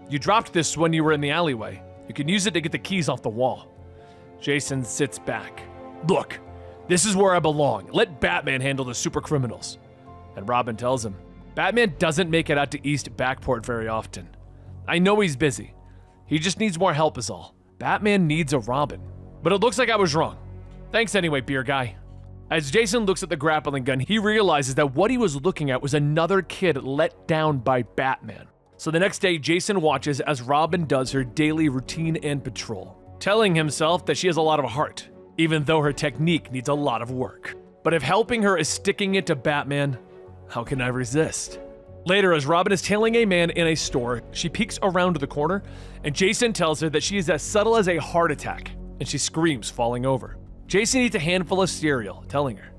"You dropped this when you were in the alleyway. You can use it to get the keys off the wall." Jason sits back. "Look, this is where I belong. Let Batman handle the super criminals." And Robin tells him, "Batman doesn't make it out to East Backport very often. I know he's busy. He just needs more help is all. Batman needs a Robin. But it looks like I was wrong. Thanks anyway, beer guy." As Jason looks at the grappling gun, he realizes that what he was looking at was another kid let down by Batman. So the next day, Jason watches as Robin does her daily routine and patrol, telling himself that she has a lot of heart, even though her technique needs a lot of work. But if helping her is sticking it to Batman, how can I resist? Later, as Robin is tailing a man in a store, she peeks around the corner, and Jason tells her that she is as subtle as a heart attack, and she screams, falling over. Jason eats a handful of cereal, telling her,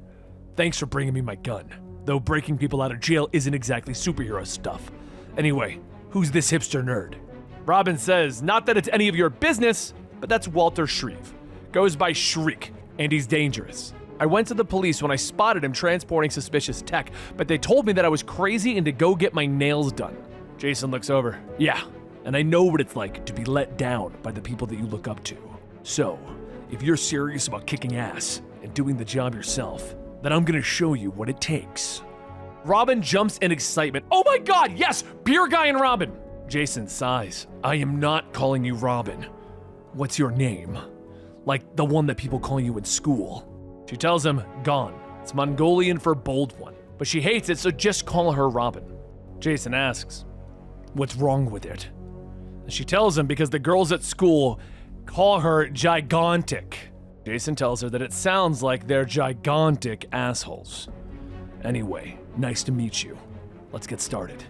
"Thanks for bringing me my gun, though breaking people out of jail isn't exactly superhero stuff. Anyway, who's this hipster nerd?" Robin says, "Not that it's any of your business, but that's Walter Shreve. Goes by Shriek, and he's dangerous. I went to the police when I spotted him transporting suspicious tech, but they told me that I was crazy and to go get my nails done." Jason looks over. "Yeah, and I know what it's like to be let down by the people that you look up to. So, if you're serious about kicking ass and doing the job yourself, then I'm gonna show you what it takes." Robin jumps in excitement. "Oh my god, yes! Beer guy and Robin!" Jason sighs. "I am not calling you Robin. What's your name? Like the one that people call you in school." She tells him, "Gon. It's Mongolian for bold one. But she hates it, so just call her Robin." Jason asks, "What's wrong with it?" And she tells him because the girls at school call her gigantic. Jason tells her that it sounds like they're gigantic assholes. "Anyway, nice to meet you. Let's get started."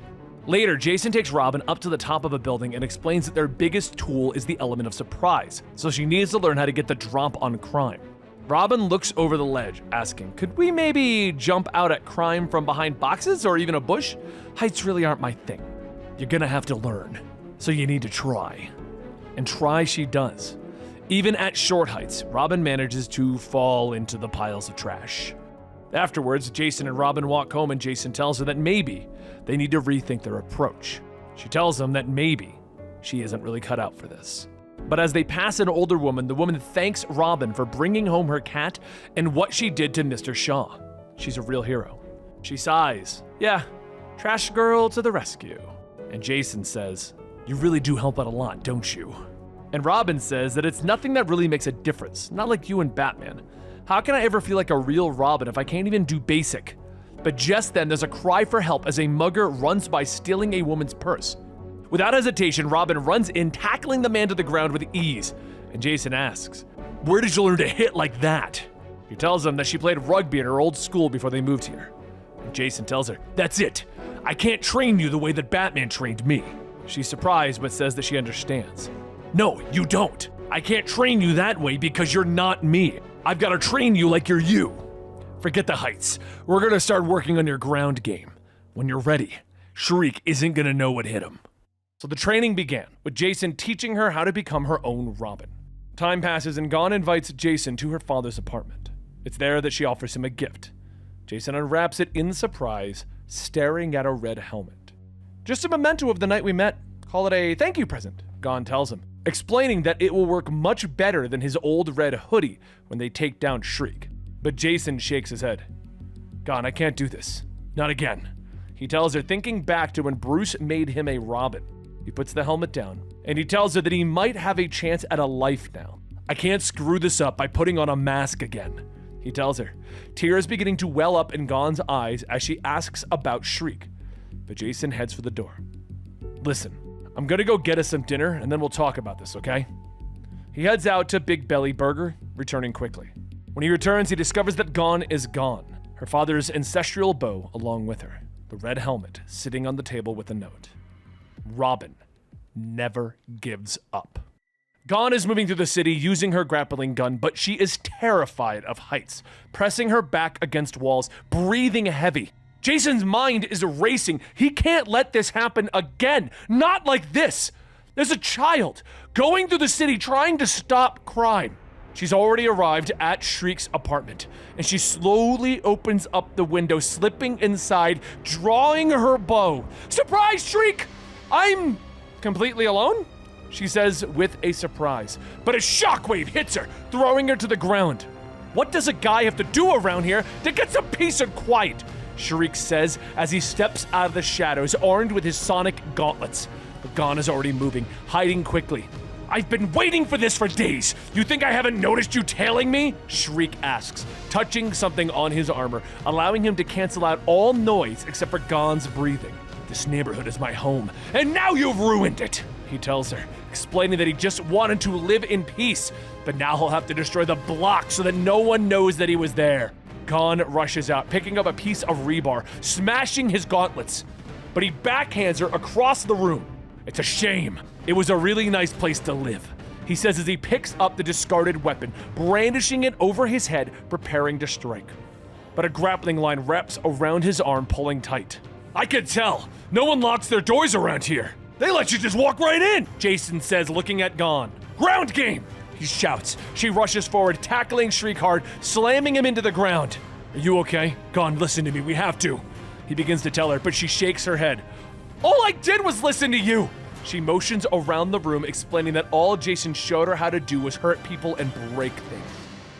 Later, Jason takes Robin up to the top of a building and explains that their biggest tool is the element of surprise, so she needs to learn how to get the drop on crime. Robin looks over the ledge, asking, "Could we maybe jump out at crime from behind boxes or even a bush? Heights really aren't my thing." "You're gonna have to learn, so you need to try." And try she does. Even at short heights, Robin manages to fall into the piles of trash. Afterwards, Jason and Robin walk home and Jason tells her that maybe they need to rethink their approach. She tells him that maybe she isn't really cut out for this. But as they pass an older woman, the woman thanks Robin for bringing home her cat and what she did to Mr. Shaw. She's a real hero. She sighs. Yeah, trash girl to the rescue. And Jason says, you really do help out a lot, don't you? And Robin says that it's nothing that really makes a difference, not like you and Batman. How can I ever feel like a real Robin if I can't even do basic? But just then, there's a cry for help as a mugger runs by stealing a woman's purse. Without hesitation, Robin runs in, tackling the man to the ground with ease. And Jason asks, where did you learn to hit like that? She tells him that she played rugby at her old school before they moved here. And Jason tells her, that's it. I can't train you the way that Batman trained me. She's surprised, but says that she understands. No, you don't. I can't train you that way because you're not me. I've got to train you like you're you. Forget the heights. We're going to start working on your ground game. When you're ready, Shriek isn't going to know what hit him. So the training began, with Jason teaching her how to become her own Robin. Time passes and Gon invites Jason to her father's apartment. It's there that she offers him a gift. Jason unwraps it in surprise, staring at a red helmet. Just a memento of the night we met. Call it a thank you present, Gon tells him, explaining that it will work much better than his old red hoodie when they take down Shriek. But Jason shakes his head. Gon, I can't do this. Not again. He tells her, thinking back to when Bruce made him a Robin. He puts the helmet down, and he tells her that he might have a chance at a life now. I can't screw this up by putting on a mask again, he tells her, tears beginning to well up in Gon's eyes as she asks about Shriek. But Jason heads for the door. Listen, I'm gonna go get us some dinner, and then we'll talk about this, okay? He heads out to Big Belly Burger, returning quickly. When he returns, he discovers that Gon is gone, her father's ancestral bow along with her, the red helmet sitting on the table with a note. Robin never gives up. Gon is moving through the city using her grappling gun, but she is terrified of heights, pressing her back against walls, breathing heavy. Jason's mind is racing. He can't let this happen again. Not like this. There's a child going through the city trying to stop crime. She's already arrived at Shriek's apartment, and she slowly opens up the window, slipping inside, drawing her bow. Surprise, Shriek! I'm completely alone, she says with a surprise. But a shockwave hits her, throwing her to the ground. What does a guy have to do around here to get some peace and quiet? Shriek says as he steps out of the shadows, armed with his sonic gauntlets. But Gon is already moving, hiding quickly. I've been waiting for this for days. You think I haven't noticed you tailing me? Shriek asks, touching something on his armor, allowing him to cancel out all noise except for Gon's breathing. This neighborhood is my home, and now you've ruined it, he tells her, explaining that he just wanted to live in peace, but now he'll have to destroy the block so that no one knows that he was there. Gon rushes out, picking up a piece of rebar, smashing his gauntlets, but he backhands her across the room. It's a shame. It was a really nice place to live, he says as he picks up the discarded weapon, brandishing it over his head, preparing to strike. But a grappling line wraps around his arm, pulling tight. I can tell. No one locks their doors around here. They let you just walk right in, Jason says, looking at Gon. Ground game, he shouts. She rushes forward, tackling Shriek hard, slamming him into the ground. Are you okay? Gon, listen to me. We have to. He begins to tell her, but she shakes her head. All I did was listen to you. She motions around the room, explaining that all Jason showed her how to do was hurt people and break things.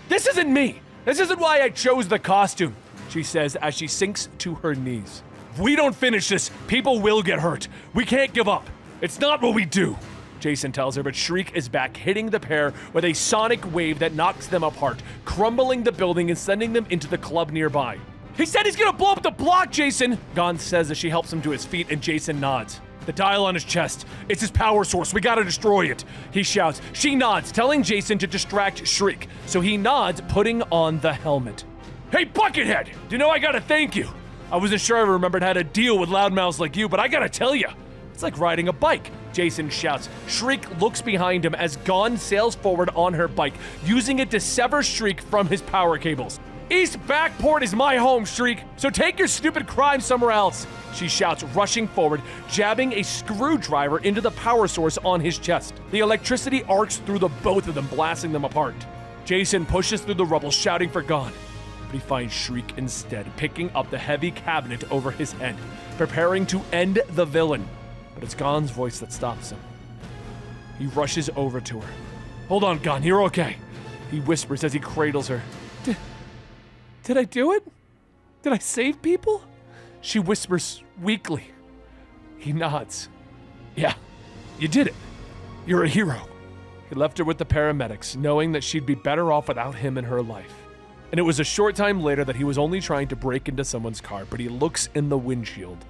This isn't me. This isn't why I chose the costume, she says as she sinks to her knees. If we don't finish this, people will get hurt. We can't give up. It's not what we do, Jason tells her, but Shriek is back, hitting the pair with a sonic wave that knocks them apart, crumbling the building and sending them into the club nearby. He said he's gonna blow up the block, Jason, Gon says as she helps him to his feet, and Jason nods. The dial on his chest. It's his power source. We gotta destroy it, he shouts. She nods, telling Jason to distract Shriek, so he nods, putting on the helmet. Hey, Buckethead! You know I gotta thank you. I wasn't sure I remembered how to deal with loudmouths like you, but I gotta tell you, it's like riding a bike, Jason shouts. Shriek looks behind him as Gon sails forward on her bike, using it to sever Shriek from his power cables. East Backport is my home, Shriek, so take your stupid crime somewhere else, she shouts, rushing forward, jabbing a screwdriver into the power source on his chest. The electricity arcs through the both of them, blasting them apart. Jason pushes through the rubble, shouting for Gon. But he finds Shriek instead, picking up the heavy cabinet over his head, preparing to end the villain. But it's Gon's voice that stops him. He rushes over to her. Hold on, Gon, you're okay. He whispers as he cradles her. Did I do it? Did I save people? She whispers weakly. He nods. Yeah, you did it. You're a hero. He left her with the paramedics, knowing that she'd be better off without him in her life. And it was a short time later that he was only trying to break into someone's car, but he looks in the windshield,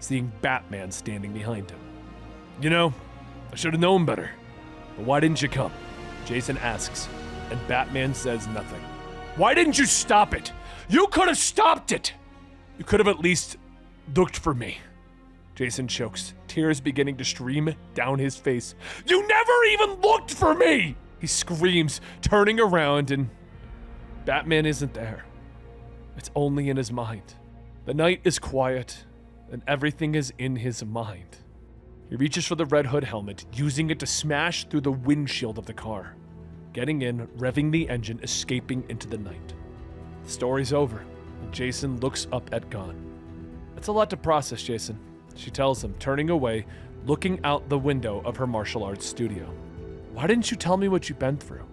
seeing Batman standing behind him. You know, I should have known better. But why didn't you come? Jason asks, and Batman says nothing. Why didn't you stop it? You could have stopped it! You could have at least looked for me. Jason chokes, tears beginning to stream down his face. You never even looked for me! He screams, turning around, and Batman isn't there. It's only in his mind. The night is quiet, and everything is in his mind. He reaches for the Red Hood helmet, using it to smash through the windshield of the car. Getting in, revving the engine, escaping into the night. The story's over, and Jason looks up at Gon. It's a lot to process, Jason, she tells him, turning away, looking out the window of her martial arts studio. Why didn't you tell me what you've been through?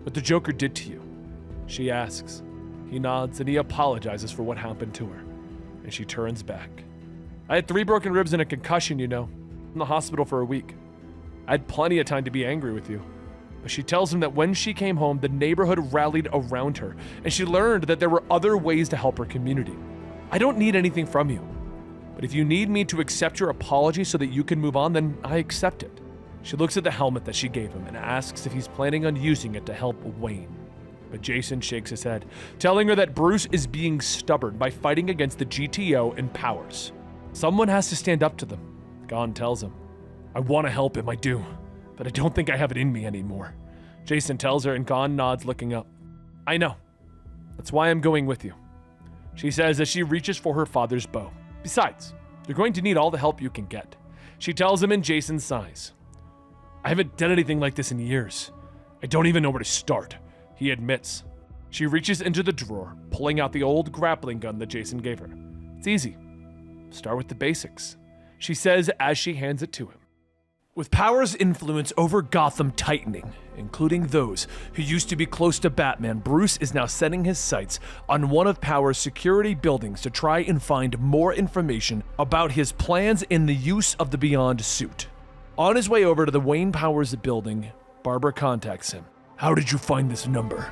What the Joker did to you? She asks. He nods and he apologizes for what happened to her, and she turns back. I had 3 broken ribs and a concussion, you know. In the hospital for a week. I had plenty of time to be angry with you. But she tells him that when she came home, the neighborhood rallied around her, and she learned that there were other ways to help her community. I don't need anything from you. But if you need me to accept your apology so that you can move on, then I accept it. She looks at the helmet that she gave him and asks if he's planning on using it to help Wayne. But Jason shakes his head, telling her that Bruce is being stubborn by fighting against the GTO and Powers. Someone has to stand up to them. Gon tells him, I want to help him, I do, but I don't think I have it in me anymore. Jason tells her and Gon nods, looking up. I know. That's why I'm going with you. She says as she reaches for her father's bow. Besides, you're going to need all the help you can get. She tells him and Jason sighs. I haven't done anything like this in years. I don't even know where to start, he admits. She reaches into the drawer, pulling out the old grappling gun that Jason gave her. It's easy. Start with the basics, she says as she hands it to him. With Powers' influence over Gotham tightening, including those who used to be close to Batman, Bruce is now setting his sights on one of Powers' security buildings to try and find more information about his plans in the use of the Beyond suit. On his way over to the Wayne Powers building, Barbara contacts him. How did you find this number?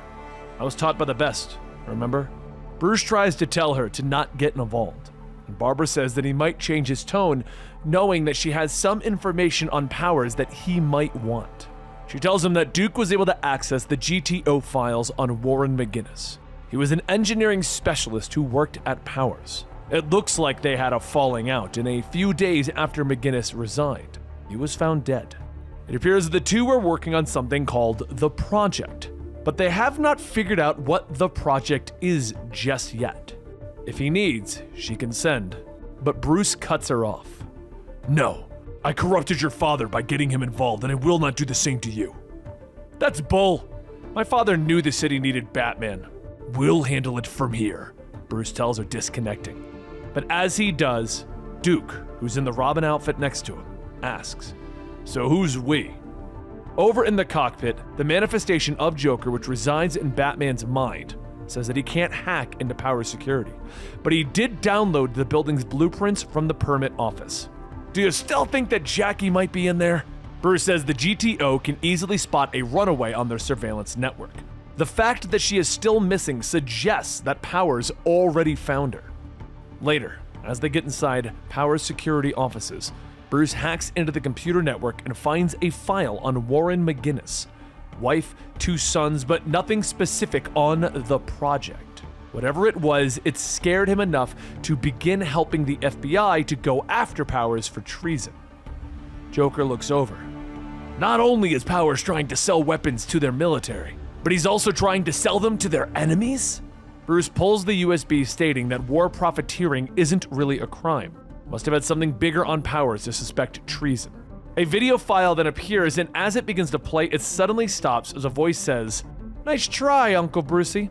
I was taught by the best, remember? Bruce tries to tell her to not get involved. And Barbara says that he might change his tone, knowing that she has some information on Powers that he might want. She tells him that Duke was able to access the GTO files on Warren McGinnis. He was an engineering specialist who worked at Powers. It looks like they had a falling out, and a few days after McGinnis resigned, he was found dead. It appears that the two were working on something called The Project, but they have not figured out what The Project is just yet. If he needs, she can send, but Bruce cuts her off. No, I corrupted your father by getting him involved, and I will not do the same to you. That's bull. My father knew the city needed Batman. We'll handle it from here, Bruce tells her, disconnecting. But as he does, Duke, who's in the Robin outfit next to him, asks, So who's we? Over in the cockpit, the manifestation of Joker, which resides in Batman's mind, says that he can't hack into Powers' security, but he did download the building's blueprints from the permit office. Do you still think that Jackie might be in there? Bruce says the GTO can easily spot a runaway on their surveillance network. The fact that she is still missing suggests that Powers already found her. Later, as they get inside Powers' security offices, Bruce hacks into the computer network and finds a file on Warren McGinnis. Wife, 2 sons, but nothing specific on The Project. Whatever it was, it scared him enough to begin helping the FBI to go after Powers for treason. Joker looks over. Not only is Powers trying to sell weapons to their military, but he's also trying to sell them to their enemies? Bruce pulls the USB, stating that war profiteering isn't really a crime. Must have had something bigger on Powers to suspect treason. A video file then appears, and as it begins to play, it suddenly stops as a voice says, Nice try, Uncle Brucey.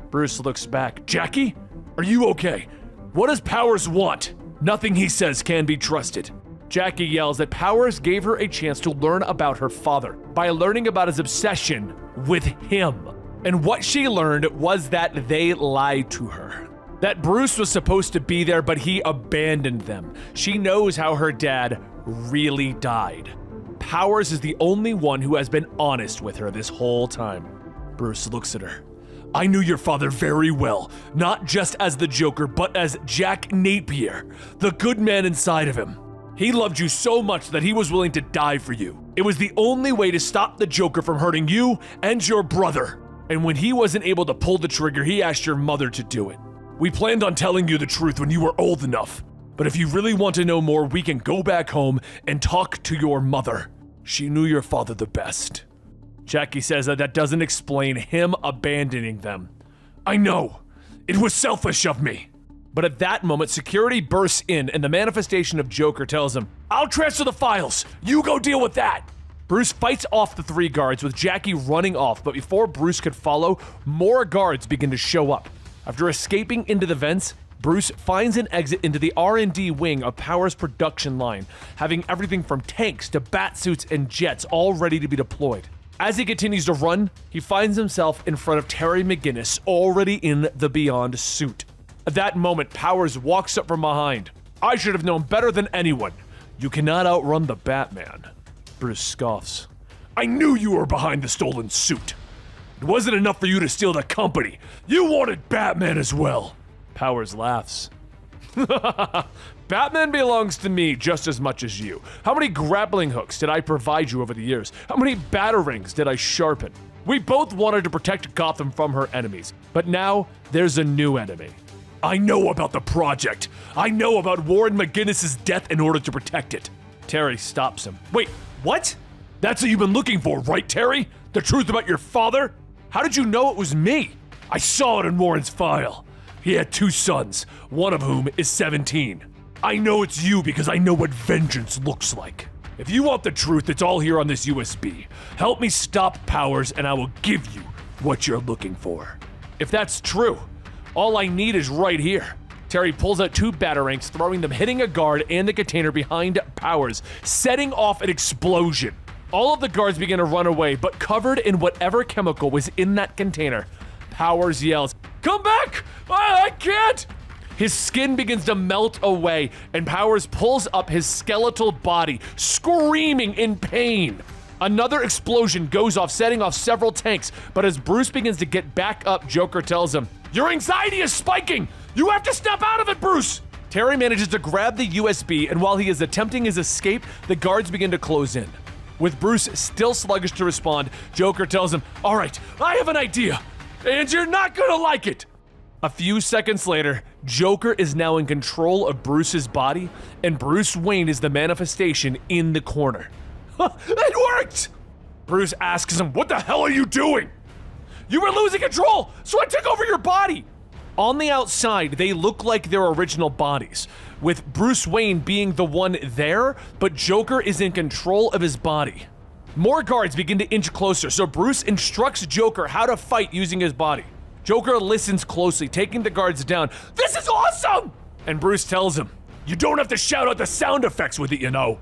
Bruce looks back. Jackie? Are you okay? What does Powers want? Nothing he says can be trusted. Jackie yells that Powers gave her a chance to learn about her father by learning about his obsession with him. And what she learned was that they lied to her. That Bruce was supposed to be there, but he abandoned them. She knows how her dad really died. Powers is the only one who has been honest with her this whole time. Bruce looks at her. I knew your father very well, not just as the Joker, but as Jack Napier, the good man inside of him. He loved you so much that he was willing to die for you. It was the only way to stop the Joker from hurting you and your brother. And when he wasn't able to pull the trigger, he asked your mother to do it. We planned on telling you the truth when you were old enough. But if you really want to know more, we can go back home and talk to your mother. She knew your father the best. Jackie says that doesn't explain him abandoning them. I know. It was selfish of me. But at that moment, security bursts in and the manifestation of Joker tells him, I'll transfer the files. You go deal with that. Bruce fights off the 3 guards with Jackie running off, but before Bruce could follow, more guards begin to show up. After escaping into the vents, Bruce finds an exit into the R&D wing of Powers' production line, having everything from tanks to batsuits and jets all ready to be deployed. As he continues to run, he finds himself in front of Terry McGinnis, already in the Beyond suit. At that moment, Powers walks up from behind. I should have known better than anyone. You cannot outrun the Batman. Bruce scoffs. I knew you were behind the stolen suit. It wasn't enough for you to steal the company. You wanted Batman as well. Powers laughs. Batman belongs to me just as much as you. How many grappling hooks did I provide you over the years? How many batarangs did I sharpen? We both wanted to protect Gotham from her enemies, but now there's a new enemy. I know about the project. I know about Warren McGinnis' death in order to protect it. Terry stops him. Wait, what? That's what you've been looking for, right, Terry? The truth about your father? How did you know it was me? I saw it in Warren's file. He had 2 sons, one of whom is 17. I know it's you because I know what vengeance looks like. If you want the truth, it's all here on this USB. Help me stop Powers and I will give you what you're looking for. If that's true, all I need is right here. Terry pulls out 2 batarangs, throwing them, hitting a guard and the container behind Powers, setting off an explosion. All of the guards begin to run away, but covered in whatever chemical was in that container, Powers yells, "Come back! I can't!" His skin begins to melt away, and Powers pulls up his skeletal body, screaming in pain. Another explosion goes off, setting off several tanks, but as Bruce begins to get back up, Joker tells him, "Your anxiety is spiking! You have to step out of it, Bruce!" Terry manages to grab the USB, and while he is attempting his escape, the guards begin to close in. With Bruce still sluggish to respond, Joker tells him, "All right, I have an idea, and you're not gonna like it." A few seconds later, Joker is now in control of Bruce's body, and Bruce Wayne is the manifestation in the corner. It worked! Bruce asks him, "What the hell are you doing?" "You were losing control, so I took over your body." On the outside, they look like their original bodies, with Bruce Wayne being the one there, but Joker is in control of his body. More guards begin to inch closer, so Bruce instructs Joker how to fight using his body. Joker listens closely, taking the guards down. "This is awesome!" And Bruce tells him, "You don't have to shout out the sound effects with it, you know."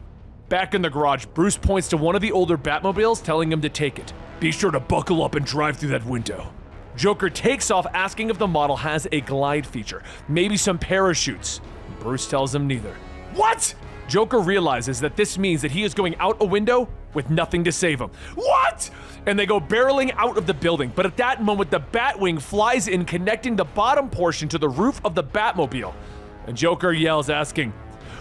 Back in the garage, Bruce points to one of the older Batmobiles, telling him to take it. "Be sure to buckle up and drive through that window." Joker takes off, asking if the model has a glide feature, maybe some parachutes. Bruce tells him neither. What? Joker realizes that this means that he is going out a window with nothing to save him. What? And they go barreling out of the building, but at that moment the Batwing flies in, connecting the bottom portion to the roof of the Batmobile. And Joker yells, asking,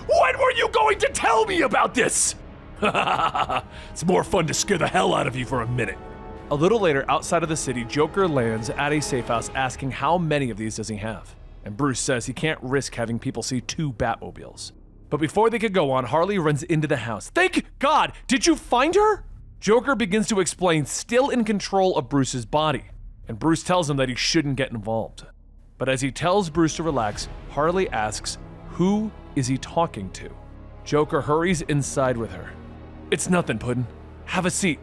"When were you going to tell me about this?" It's more fun to scare the hell out of you for a minute. A little later, outside of the city, Joker lands at a safe house, asking how many of these does he have. And Bruce says he can't risk having people see 2 Batmobiles. But before they could go on, Harley runs into the house. Thank God! Did you find her? Joker begins to explain, still in control of Bruce's body. And Bruce tells him that he shouldn't get involved. But as he tells Bruce to relax, Harley asks, who is he talking to? Joker hurries inside with her. It's nothing, Puddin'. Have a seat.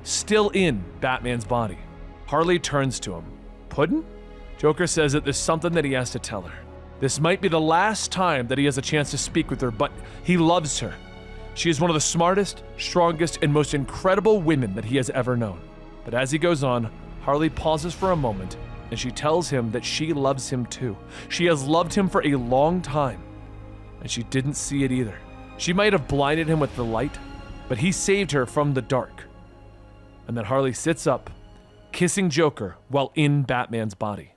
Still in Batman's body. Harley turns to him. Puddin'? Joker says that there's something that he has to tell her. This might be the last time that he has a chance to speak with her, but he loves her. She is one of the smartest, strongest, and most incredible women that he has ever known. But as he goes on, Harley pauses for a moment, and she tells him that she loves him too. She has loved him for a long time, and she didn't see it either. She might have blinded him with the light, but he saved her from the dark. And then Harley sits up, kissing Joker while in Batman's body.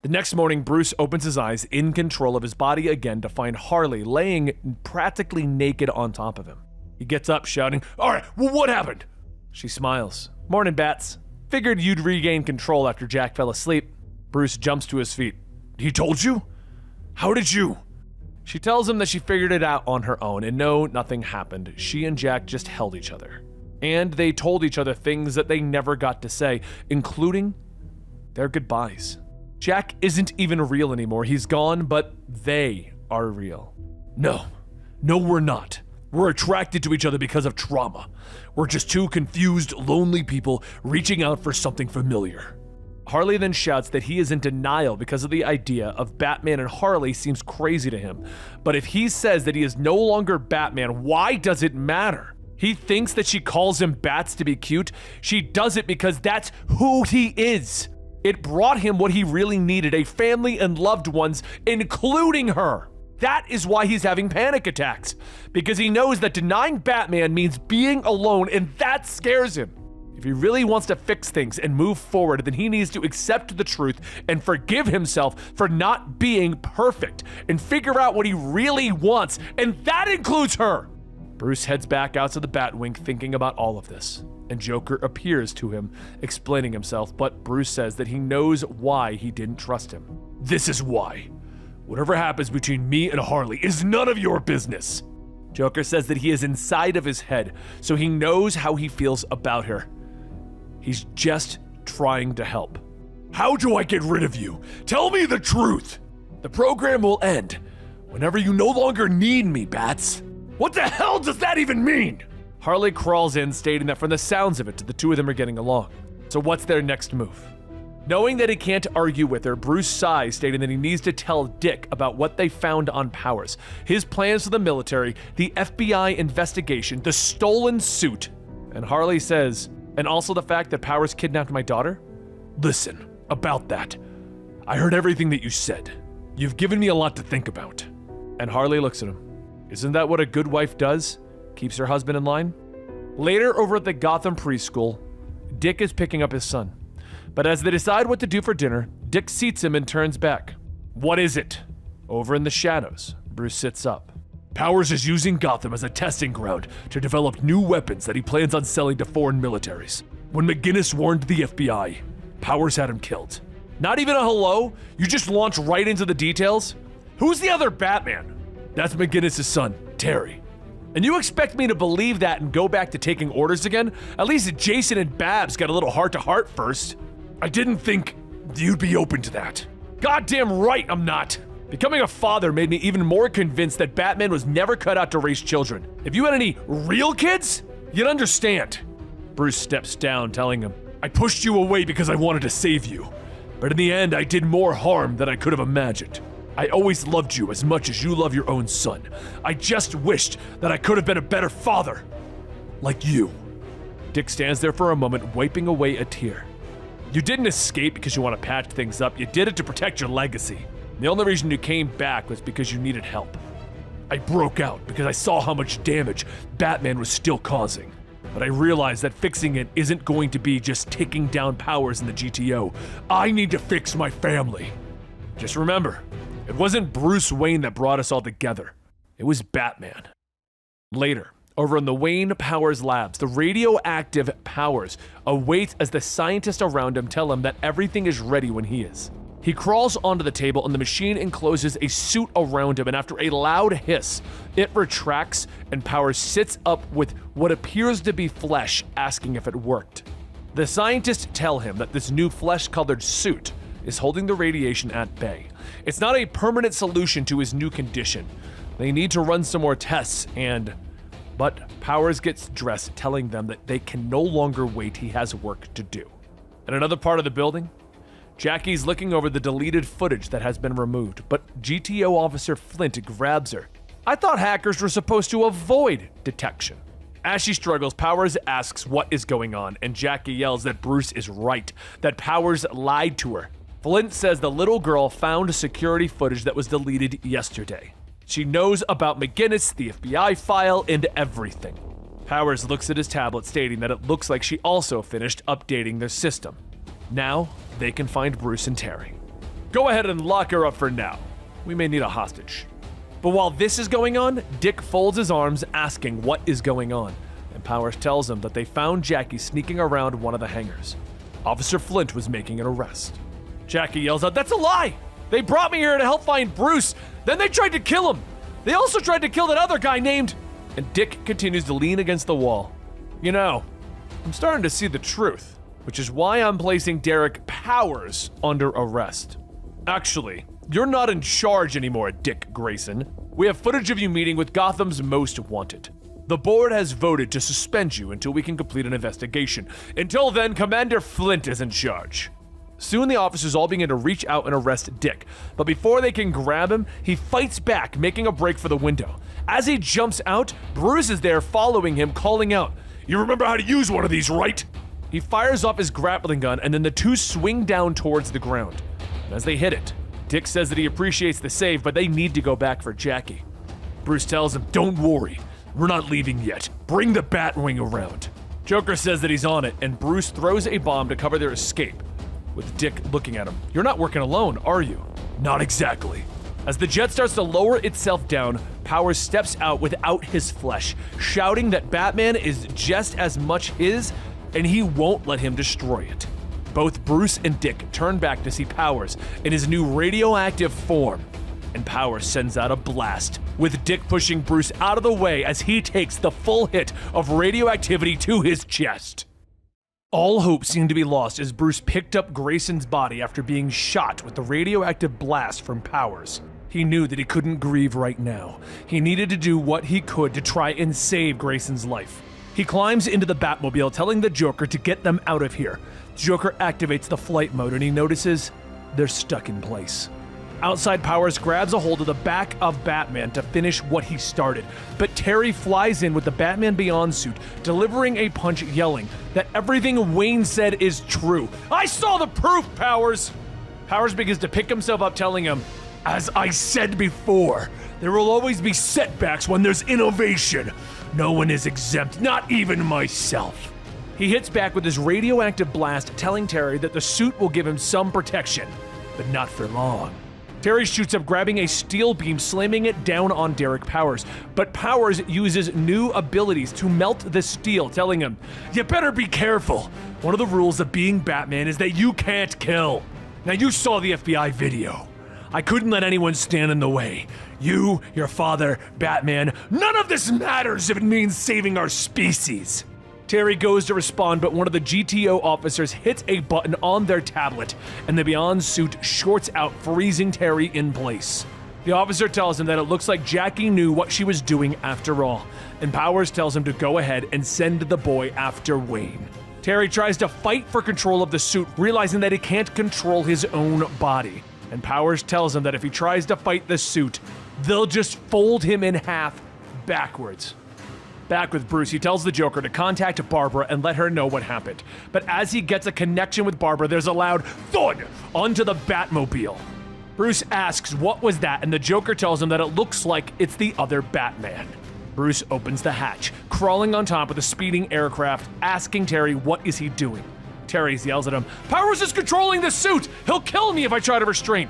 The next morning, Bruce opens his eyes, in control of his body again, to find Harley laying practically naked on top of him. He gets up, shouting, "All right, well, what happened?" She smiles. "Morning, Bats. Figured you'd regain control after Jack fell asleep." Bruce jumps to his feet. "He told you? How did you?" She tells him that she figured it out on her own, and no, nothing happened. She and Jack just held each other. And they told each other things that they never got to say, including their goodbyes. Jack isn't even real anymore. He's gone, but they are real. No, we're not. We're attracted to each other because of trauma. We're just two confused, lonely people reaching out for something familiar. Harley then shouts that he is in denial because of the idea of Batman and Harley seems crazy to him. But if he says that he is no longer Batman, why does it matter? He thinks that she calls him Bats to be cute. She does it because that's who he is. It brought him what he really needed, a family and loved ones, including her. That is why he's having panic attacks, because he knows that denying Batman means being alone, and that scares him. If he really wants to fix things and move forward, then he needs to accept the truth and forgive himself for not being perfect and figure out what he really wants, and that includes her. Bruce heads back out to the Batwing thinking about all of this, and Joker appears to him, explaining himself, but Bruce says that he knows why he didn't trust him. "This is why. Whatever happens between me and Harley is none of your business." Joker says that he is inside of his head, so he knows how he feels about her. He's just trying to help. "How do I get rid of you? Tell me the truth." "The program will end whenever you no longer need me, Bats." "What the hell does that even mean?" Harley crawls in, stating that from the sounds of it, the two of them are getting along. So what's their next move? Knowing that he can't argue with her, Bruce sighs, stating that he needs to tell Dick about what they found on Powers, his plans for the military, the FBI investigation, the stolen suit. And Harley says, "And also the fact that Powers kidnapped my daughter?" "Listen, about that. I heard everything that you said. You've given me a lot to think about." And Harley looks at him. Isn't that what a good wife does? Keeps her husband in line? Later, over at the Gotham preschool, Dick is picking up his son. But as they decide what to do for dinner, Dick seats him and turns back. "What is it?" Over in the shadows, Bruce sits up. "Powers is using Gotham as a testing ground to develop new weapons that he plans on selling to foreign militaries. When McGinnis warned the FBI, Powers had him killed." Not even a hello? You just launch right into the details? Who's the other Batman? "That's McGinnis' son, Terry." "And you expect me to believe that and go back to taking orders again? At least Jason and Babs got a little heart-to-heart first." "I didn't think you'd be open to that." "Goddamn right I'm not." Becoming a father made me even more convinced that Batman was never cut out to raise children. If you had any real kids, you'd understand. Bruce steps down, telling him, "I pushed you away because I wanted to save you. But in the end, I did more harm than I could have imagined. I always loved you as much as you love your own son. I just wished that I could have been a better father. Like you." Dick stands there for a moment, wiping away a tear. "You didn't escape because you want to patch things up. You did it to protect your legacy. The only reason you came back was because you needed help. I broke out because I saw how much damage Batman was still causing. But I realized that fixing it isn't going to be just taking down Powers in the GTO. I need to fix my family. Just remember, it wasn't Bruce Wayne that brought us all together. It was Batman." Later, over in the Wayne Powers labs, the radioactive Powers awaits as the scientists around him tell him that everything is ready when he is. He crawls onto the table and the machine encloses a suit around him, and after a loud hiss, it retracts and Powers sits up with what appears to be flesh, asking if it worked. The scientists tell him that this new flesh-colored suit is holding the radiation at bay. It's not a permanent solution to his new condition. They need to run some more tests but Powers gets dressed, telling them that they can no longer wait. He has work to do. In another part of the building, Jackie's looking over the deleted footage that has been removed, but GTO Officer Flint grabs her I thought hackers were supposed to avoid detection. As she struggles, Powers asks what is going on, and Jackie yells that Bruce is right, that Powers lied to her. Flint says the little girl found security footage that was deleted yesterday. She knows about McGinnis, the FBI file, and everything. Powers looks at his tablet, stating that it looks like she also finished updating their system. Now, they can find Bruce and Terry. Go ahead and lock her up for now. We may need a hostage. But while this is going on, Dick folds his arms, asking what is going on, and Powers tells him that they found Jackie sneaking around one of the hangars. Officer Flint was making an arrest. Jackie yells out, "That's a lie! They brought me here to help find Bruce, then they tried to kill him! They also tried to kill that other guy named..." And Dick continues to lean against the wall. You know, I'm starting to see the truth, which is why I'm placing Derek Powers under arrest. Actually, you're not in charge anymore, Dick Grayson. We have footage of you meeting with Gotham's Most Wanted. The board has voted to suspend you until we can complete an investigation. Until then, Commander Flint is in charge. Soon the officers all begin to reach out and arrest Dick, but before they can grab him, he fights back, making a break for the window. As he jumps out, Bruce is there following him, calling out, "You remember how to use one of these, right?" He fires off his grappling gun, and then the two swing down towards the ground. And as they hit it, Dick says that he appreciates the save, but they need to go back for Jackie. Bruce tells him, "Don't worry, we're not leaving yet. Bring the Batwing around." Joker says that he's on it, and Bruce throws a bomb to cover their escape, with Dick looking at him. "You're not working alone, are you?" "Not exactly." As the jet starts to lower itself down, Powers steps out without his flesh, shouting that Batman is just as much his, and he won't let him destroy it. Both Bruce and Dick turn back to see Powers in his new radioactive form, and Powers sends out a blast, with Dick pushing Bruce out of the way as he takes the full hit of radioactivity to his chest. All hope seemed to be lost as Bruce picked up Grayson's body after being shot with the radioactive blast from Powers. He knew that he couldn't grieve right now. He needed to do what he could to try and save Grayson's life. He climbs into the Batmobile, telling the Joker to get them out of here. Joker activates the flight mode and he notices they're stuck in place. Outside, Powers grabs a hold of the back of Batman to finish what he started, but Terry flies in with the Batman Beyond suit, delivering a punch, yelling that everything Wayne said is true. "I saw the proof, Powers!" Powers begins to pick himself up, telling him, "As I said before, there will always be setbacks when there's innovation. No one is exempt, not even myself." He hits back with his radioactive blast, telling Terry that the suit will give him some protection, but not for long. Terry shoots up, grabbing a steel beam, slamming it down on Derek Powers, but Powers uses new abilities to melt the steel, telling him, "You better be careful. One of the rules of being Batman is that you can't kill. Now you saw the FBI video. I couldn't let anyone stand in the way. You, your father, Batman, none of this matters if it means saving our species." Terry goes to respond, but one of the GTO officers hits a button on their tablet, and the Beyond suit shorts out, freezing Terry in place. The officer tells him that it looks like Jackie knew what she was doing after all, and Powers tells him to go ahead and send the boy after Wayne. Terry tries to fight for control of the suit, realizing that he can't control his own body, and Powers tells him that if he tries to fight the suit, they'll just fold him in half backwards. Back with Bruce, he tells the Joker to contact Barbara and let her know what happened. But as he gets a connection with Barbara, there's a loud thud onto the Batmobile. Bruce asks what was that, and the Joker tells him that it looks like it's the other Batman. Bruce opens the hatch, crawling on top of the speeding aircraft, asking Terry what is he doing. Terry yells at him, "Powers is controlling the suit! He'll kill me if I try to restrain."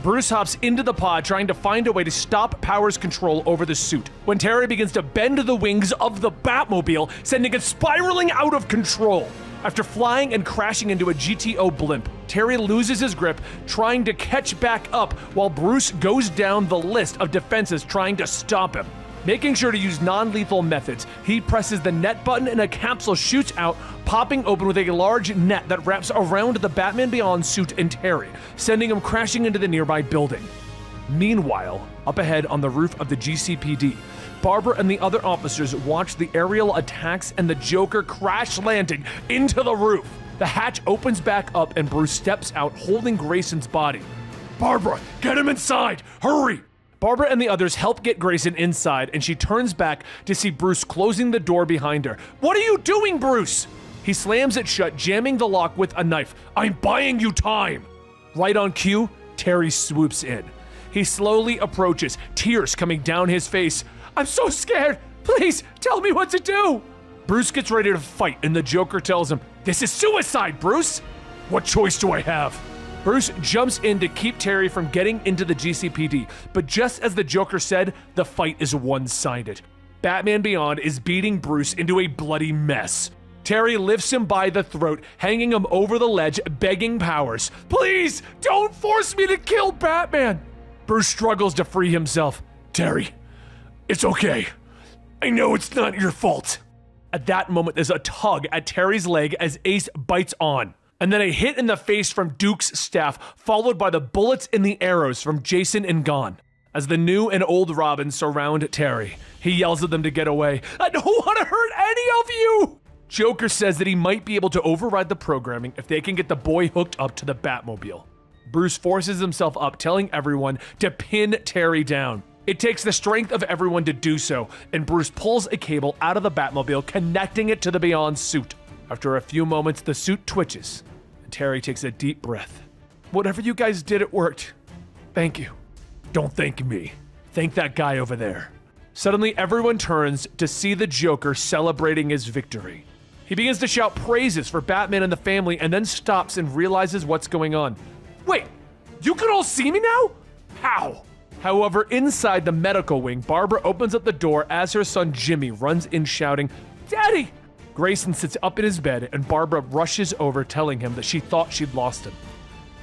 Bruce hops into the pod, trying to find a way to stop Powers' control over the suit, when Terry begins to bend the wings of the Batmobile, sending it spiraling out of control. After flying and crashing into a GTO blimp, Terry loses his grip, trying to catch back up while Bruce goes down the list of defenses trying to stop him. Making sure to use non-lethal methods, he presses the net button and a capsule shoots out, popping open with a large net that wraps around the Batman Beyond suit and Terry, sending him crashing into the nearby building. Meanwhile, up ahead on the roof of the GCPD, Barbara and the other officers watch the aerial attacks and the Joker crash landing into the roof. The hatch opens back up and Bruce steps out holding Grayson's body. "Barbara, get him inside! Hurry!" Barbara and the others help get Grayson inside, and she turns back to see Bruce closing the door behind her. "What are you doing, Bruce?" He slams it shut, jamming the lock with a knife. "I'm buying you time." Right on cue, Terry swoops in. He slowly approaches, tears coming down his face. "I'm so scared. Please tell me what to do." Bruce gets ready to fight, and the Joker tells him, "This is suicide, Bruce." "What choice do I have?" Bruce jumps in to keep Terry from getting into the GCPD, but just as the Joker said, the fight is one-sided. Batman Beyond is beating Bruce into a bloody mess. Terry lifts him by the throat, hanging him over the ledge, begging Powers, "Please, don't force me to kill Batman." Bruce struggles to free himself. "Terry, it's okay. I know it's not your fault." At that moment, there's a tug at Terry's leg as Ace bites on, and then a hit in the face from Duke's staff, followed by the bullets and the arrows from Jason and Gon. As the new and old Robin surround Terry, he yells at them to get away. "I don't want to hurt any of you!" Joker says that he might be able to override the programming if they can get the boy hooked up to the Batmobile. Bruce forces himself up, telling everyone to pin Terry down. It takes the strength of everyone to do so, and Bruce pulls a cable out of the Batmobile, connecting it to the Beyond suit. After a few moments, the suit twitches, and Terry takes a deep breath. "Whatever you guys did, it worked. Thank you." "Don't thank me. Thank that guy over there." Suddenly, everyone turns to see the Joker celebrating his victory. He begins to shout praises for Batman and the family, and then stops and realizes what's going on. "Wait, you can all see me now? How?" However, inside the medical wing, Barbara opens up the door as her son Jimmy runs in shouting, "Daddy!" Grayson sits up in his bed, and Barbara rushes over, telling him that she thought she'd lost him.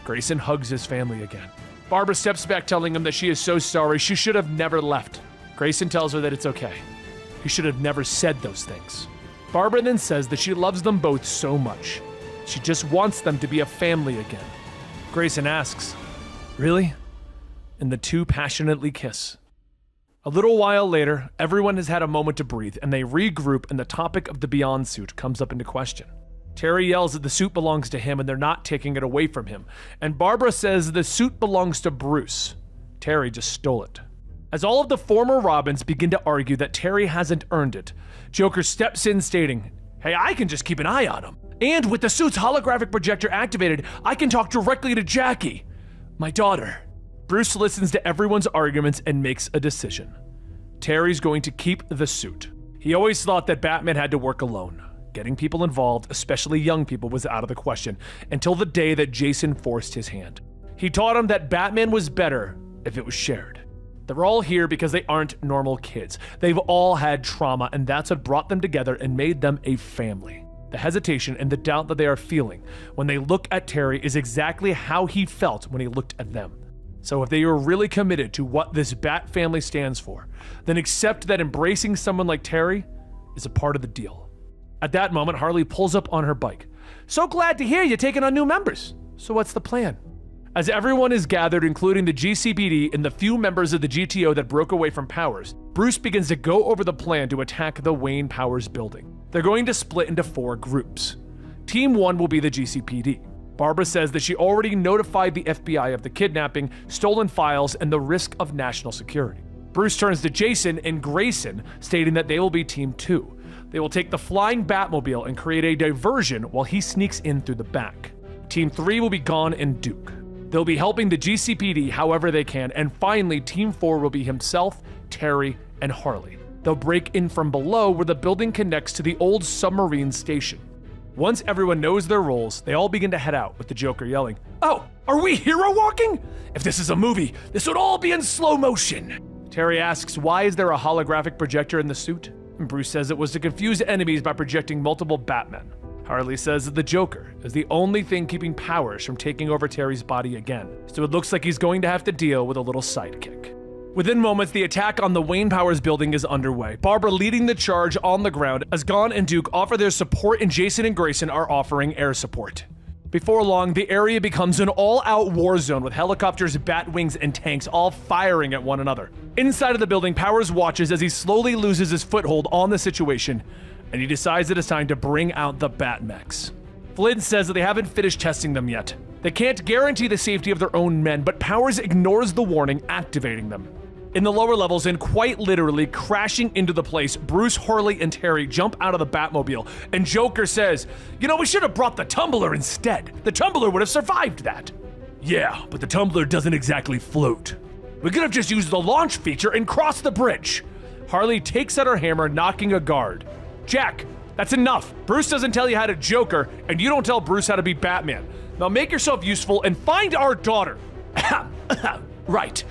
Grayson hugs his family again. Barbara steps back, telling him that she is so sorry, she should have never left. Grayson tells her that it's okay. He should have never said those things. Barbara then says that she loves them both so much. She just wants them to be a family again. Grayson asks, "Really?" And the two passionately kiss. A little while later, everyone has had a moment to breathe, and they regroup, and the topic of the Beyond suit comes up into question. Terry yells that the suit belongs to him and they're not taking it away from him, and Barbara says the suit belongs to Bruce. Terry just stole it. As all of the former Robins begin to argue that Terry hasn't earned it, Joker steps in stating, "Hey, I can just keep an eye on him. And with the suit's holographic projector activated, I can talk directly to Jackie, my daughter." Bruce listens to everyone's arguments and makes a decision. Terry's going to keep the suit. He always thought that Batman had to work alone. Getting people involved, especially young people, was out of the question, until the day that Jason forced his hand. He taught him that Batman was better if it was shared. They're all here because they aren't normal kids. They've all had trauma, and that's what brought them together and made them a family. The hesitation and the doubt that they are feeling when they look at Terry is exactly how he felt when he looked at them. So if they are really committed to what this Bat family stands for, then accept that embracing someone like Terry is a part of the deal. At that moment, Harley pulls up on her bike. "So glad to hear you're taking on new members. So what's the plan?" As everyone is gathered, including the GCPD and the few members of the GTO that broke away from Powers, Bruce begins to go over the plan to attack the Wayne Powers building. They're going to split into 4 groups. Team 1 will be the GCPD. Barbara says that she already notified the FBI of the kidnapping, stolen files, and the risk of national security. Bruce turns to Jason and Grayson, stating that they will be Team 2. They will take the flying Batmobile and create a diversion while he sneaks in through the back. Team 3 will be Gon and Duke. They'll be helping the GCPD however they can, and finally, Team 4 will be himself, Terry, and Harley. They'll break in from below where the building connects to the old submarine station. Once everyone knows their roles, they all begin to head out, with the Joker yelling, "Oh, are we hero walking? If this is a movie, this would all be in slow motion." Terry asks, why is there a holographic projector in the suit? And Bruce says it was to confuse enemies by projecting multiple Batmen. Harley says that the Joker is the only thing keeping Powers from taking over Terry's body again, so it looks like he's going to have to deal with a little sidekick. Within moments, the attack on the Wayne Powers building is underway, Barbara leading the charge on the ground as Gon and Duke offer their support and Jason and Grayson are offering air support. Before long, the area becomes an all-out war zone with helicopters, bat wings, and tanks all firing at one another. Inside of the building, Powers watches as he slowly loses his foothold on the situation, and he decides that it's time to bring out the Batmechs. Flynn says that they haven't finished testing them yet. They can't guarantee the safety of their own men, but Powers ignores the warning, activating them. In the lower levels, and quite literally crashing into the place, Bruce, Harley, and Terry jump out of the Batmobile, and Joker says, "You know, we should have brought the tumbler instead. The tumbler would have survived that." "Yeah, but the tumbler doesn't exactly float. We could have just used the launch feature and crossed the bridge." Harley takes out her hammer, knocking a guard. "Jack, that's enough. Bruce doesn't tell you how to Joker, and you don't tell Bruce how to be Batman. Now make yourself useful and find our daughter." "Right."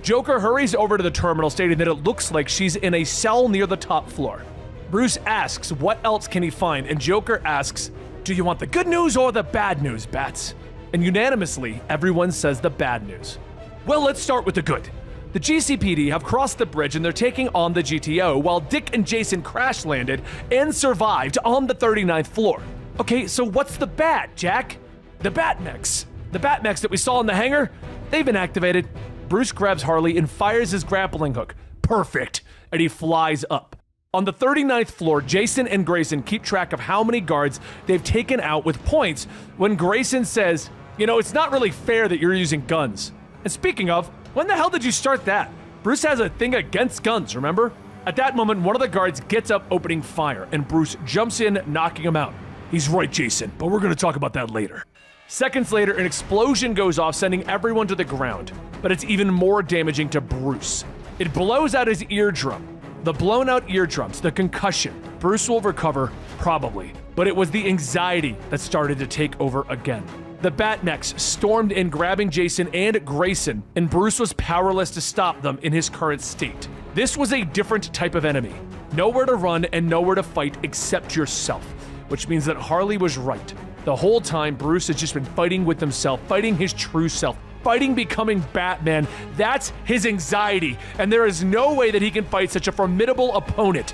Joker hurries over to the terminal, stating that it looks like she's in a cell near the top floor. Bruce asks what else can he find, and Joker asks, "Do you want the good news or the bad news, Bats?" And unanimously, everyone says the bad news. Well, let's start with the good. The GCPD have crossed the bridge and they're taking on the GTO, while Dick and Jason crash landed and survived on the 39th floor. Okay, so what's the bad, Jack? The Batmechs. The Batmechs that we saw in the hangar, they've been activated. Bruce grabs Harley and fires his grappling hook. Perfect. And he flies up. On the 39th floor, Jason and Grayson keep track of how many guards they've taken out with points when Grayson says, "You know, it's not really fair that you're using guns." And speaking of, when the hell did you start that? Bruce has a thing against guns, remember? At that moment, one of the guards gets up opening fire, and Bruce jumps in, knocking him out. "He's right, Jason, but we're gonna talk about that later." Seconds later, an explosion goes off, sending everyone to the ground. But it's even more damaging to Bruce. It blows out his eardrum. The blown out eardrums, the concussion. Bruce will recover, probably. But it was the anxiety that started to take over again. The Batmechs stormed in, grabbing Jason and Grayson, and Bruce was powerless to stop them in his current state. This was a different type of enemy. Nowhere to run and nowhere to fight except yourself, which means that Harley was right. The whole time, Bruce has just been fighting with himself, fighting his true self, fighting becoming Batman. That's his anxiety, and there is no way that he can fight such a formidable opponent.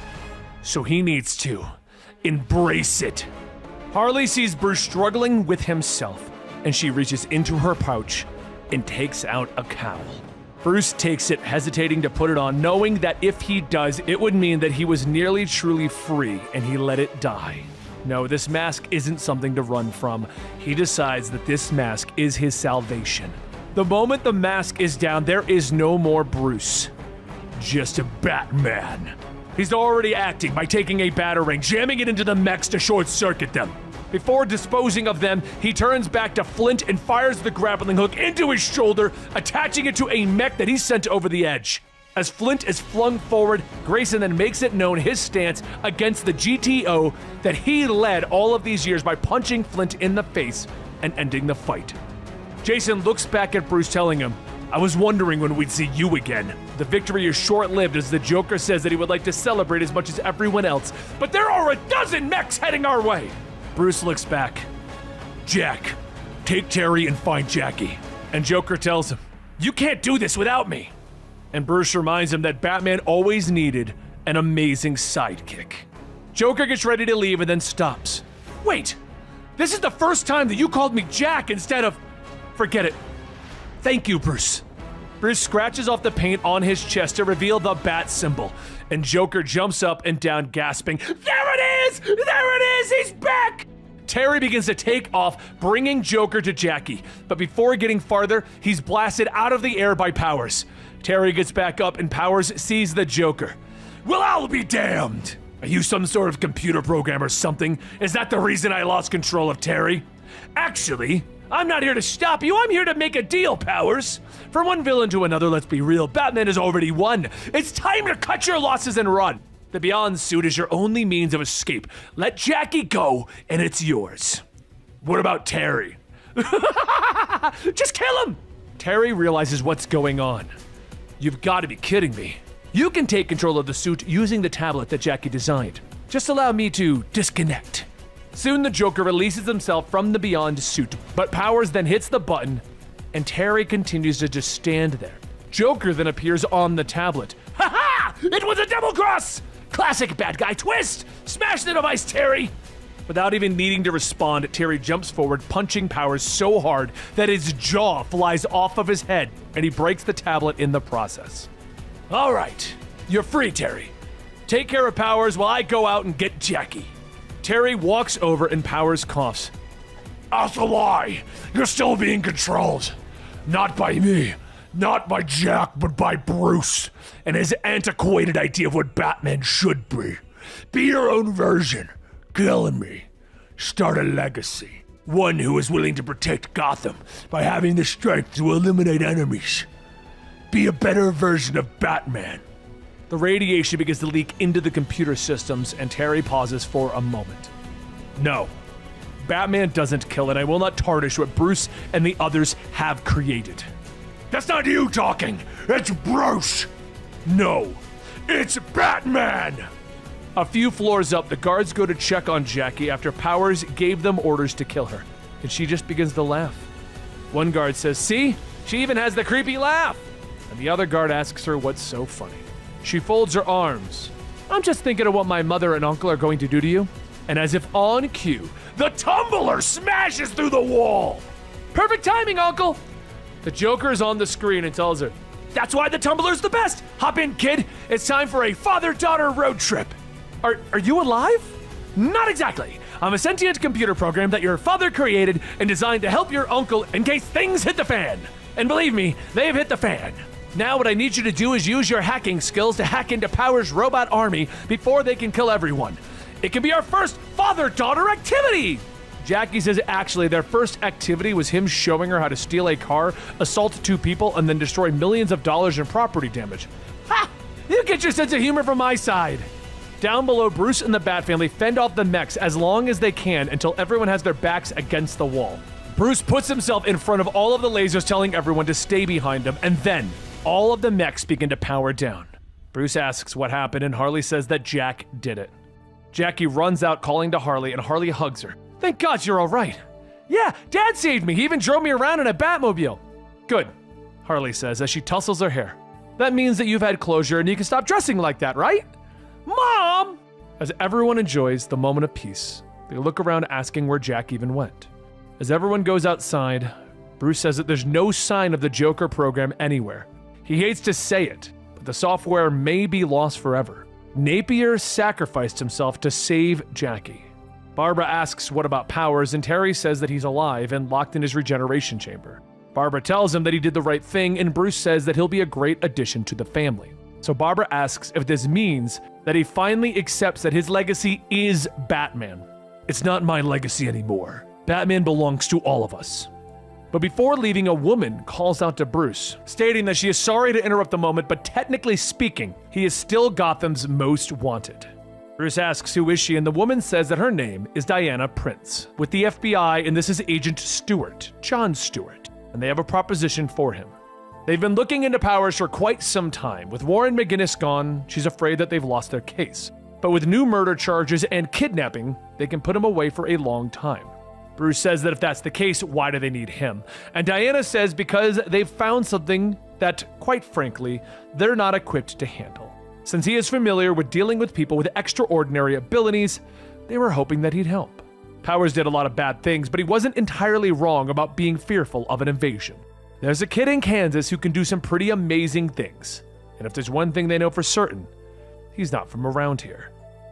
So he needs to embrace it. Harley sees Bruce struggling with himself, and she reaches into her pouch and takes out a cowl. Bruce takes it, hesitating to put it on, knowing that if he does, it would mean that he was nearly truly free, and he let it die. No, this mask isn't something to run from. He decides that this mask is his salvation. The moment the mask is down, there is no more Bruce. Just a Batman. He's already acting by taking a batarang, jamming it into the mechs to short-circuit them. Before disposing of them, he turns back to Flint and fires the grappling hook into his shoulder, attaching it to a mech that he sent over the edge. As Flint is flung forward, Grayson then makes it known his stance against the GTO that he led all of these years by punching Flint in the face and ending the fight. Jason looks back at Bruce, telling him, "I was wondering when we'd see you again." The victory is short-lived as the Joker says that he would like to celebrate as much as everyone else, but there are a dozen mechs heading our way. Bruce looks back. "Jack, take Terry and find Jackie." And Joker tells him, "You can't do this without me." And Bruce reminds him that Batman always needed an amazing sidekick. Joker gets ready to leave and then stops. "Wait, this is the first time that you called me Jack instead of..." "Forget it. Thank you, Bruce." Bruce scratches off the paint on his chest to reveal the bat symbol, and Joker jumps up and down, gasping, "There it is! There it is! He's back!" Terry begins to take off, bringing Joker to Jackie, but before getting farther, he's blasted out of the air by Powers. Terry gets back up and Powers sees the Joker. "Well, I'll be damned! Are you some sort of computer program or something? Is that the reason I lost control of Terry?" "Actually, I'm not here to stop you, I'm here to make a deal, Powers. From one villain to another, let's be real, Batman has already won. It's time to cut your losses and run. The Beyond suit is your only means of escape. Let Jackie go, and it's yours." "What about Terry?" "Just kill him!" Terry realizes what's going on. "You've got to be kidding me. You can take control of the suit using the tablet that Jackie designed. Just allow me to disconnect." Soon the Joker releases himself from the Beyond suit, but Powers then hits the button, and Terry continues to just stand there. Joker then appears on the tablet. "Ha ha! It was a double cross! Classic bad guy twist! Smash the device, Terry!" Without even needing to respond, Terry jumps forward, punching Powers so hard that his jaw flies off of his head, and he breaks the tablet in the process. "All right, you're free, Terry. Take care of Powers while I go out and get Jackie." Terry walks over and Powers coughs. "That's a lie. You're still being controlled. Not by me. Not by Jack, but by Bruce and his antiquated idea of what Batman should be. Be your own version. Killing me. Start a legacy. One who is willing to protect Gotham by having the strength to eliminate enemies. Be a better version of Batman. The radiation begins to leak into the computer systems, and Terry pauses for a moment. No. Batman doesn't kill, and I will not tarnish what Bruce and the others have created. That's not you talking! It's Bruce! No, it's Batman! A few floors up, the guards go to check on Jackie after Powers gave them orders to kill her, and she just begins to laugh. One guard says, "See? She even has the creepy laugh!" And the other guard asks her what's so funny. She folds her arms. "I'm just thinking of what my mother and uncle are going to do to you." And as if on cue, the tumbler smashes through the wall! "Perfect timing, Uncle!" The Joker is on the screen and tells her, "That's why the tumbler's the best! Hop in, kid! It's time for a father-daughter road trip!" Are you alive? Not exactly. I'm a sentient computer program that your father created and designed to help your uncle in case things hit the fan. And believe me, they've hit the fan. Now what I need you to do is use your hacking skills to hack into Powers' robot army before they can kill everyone. It can be our first father-daughter activity! Jackie says actually their first activity was him showing her how to steal a car, assault 2 people, and then destroy millions of dollars in property damage. Ha! You get your sense of humor from my side. Down below, Bruce and the Bat family fend off the mechs as long as they can until everyone has their backs against the wall. Bruce puts himself in front of all of the lasers, telling everyone to stay behind him, and then all of the mechs begin to power down. Bruce asks what happened, and Harley says that Jack did it. Jackie runs out calling to Harley, and Harley hugs her. "Thank God you're all right." "Yeah, Dad saved me. He even drove me around in a Batmobile." "Good," Harley says as she tussles her hair. "That means that you've had closure and you can stop dressing like that, right?" "Mom!" As everyone enjoys the moment of peace, they look around asking where Jack even went. As everyone goes outside, Bruce says that there's no sign of the Joker program anywhere. He hates to say it, but the software may be lost forever. Napier sacrificed himself to save Jackie. Barbara asks what about Powers, and Terry says that he's alive and locked in his regeneration chamber. Barbara tells him that he did the right thing, and Bruce says that he'll be a great addition to the family. So Barbara asks if this means that he finally accepts that his legacy is Batman. "It's not my legacy anymore. Batman belongs to all of us." But before leaving, a woman calls out to Bruce, stating that she is sorry to interrupt the moment, but technically speaking, he is still Gotham's most wanted. Bruce asks who is she, and the woman says that her name is Diana Prince, with the FBI, and this is Agent Stewart, John Stewart, and they have a proposition for him. They've been looking into Powers for quite some time. With Warren McGinnis gone, she's afraid that they've lost their case. But with new murder charges and kidnapping, they can put him away for a long time. Bruce says that if that's the case, why do they need him? And Diana says because they've found something that, quite frankly, they're not equipped to handle. Since he is familiar with dealing with people with extraordinary abilities, they were hoping that he'd help. Powers did a lot of bad things, but he wasn't entirely wrong about being fearful of an invasion. There's a kid in Kansas who can do some pretty amazing things. And if there's one thing they know for certain, he's not from around here.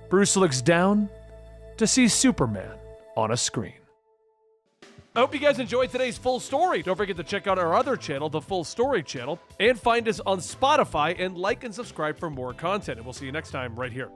Bruce looks down to see Superman on a screen. I hope you guys enjoyed today's full story. Don't forget to check out our other channel, the Full Story channel, and find us on Spotify and like and subscribe for more content. And we'll see you next time right here.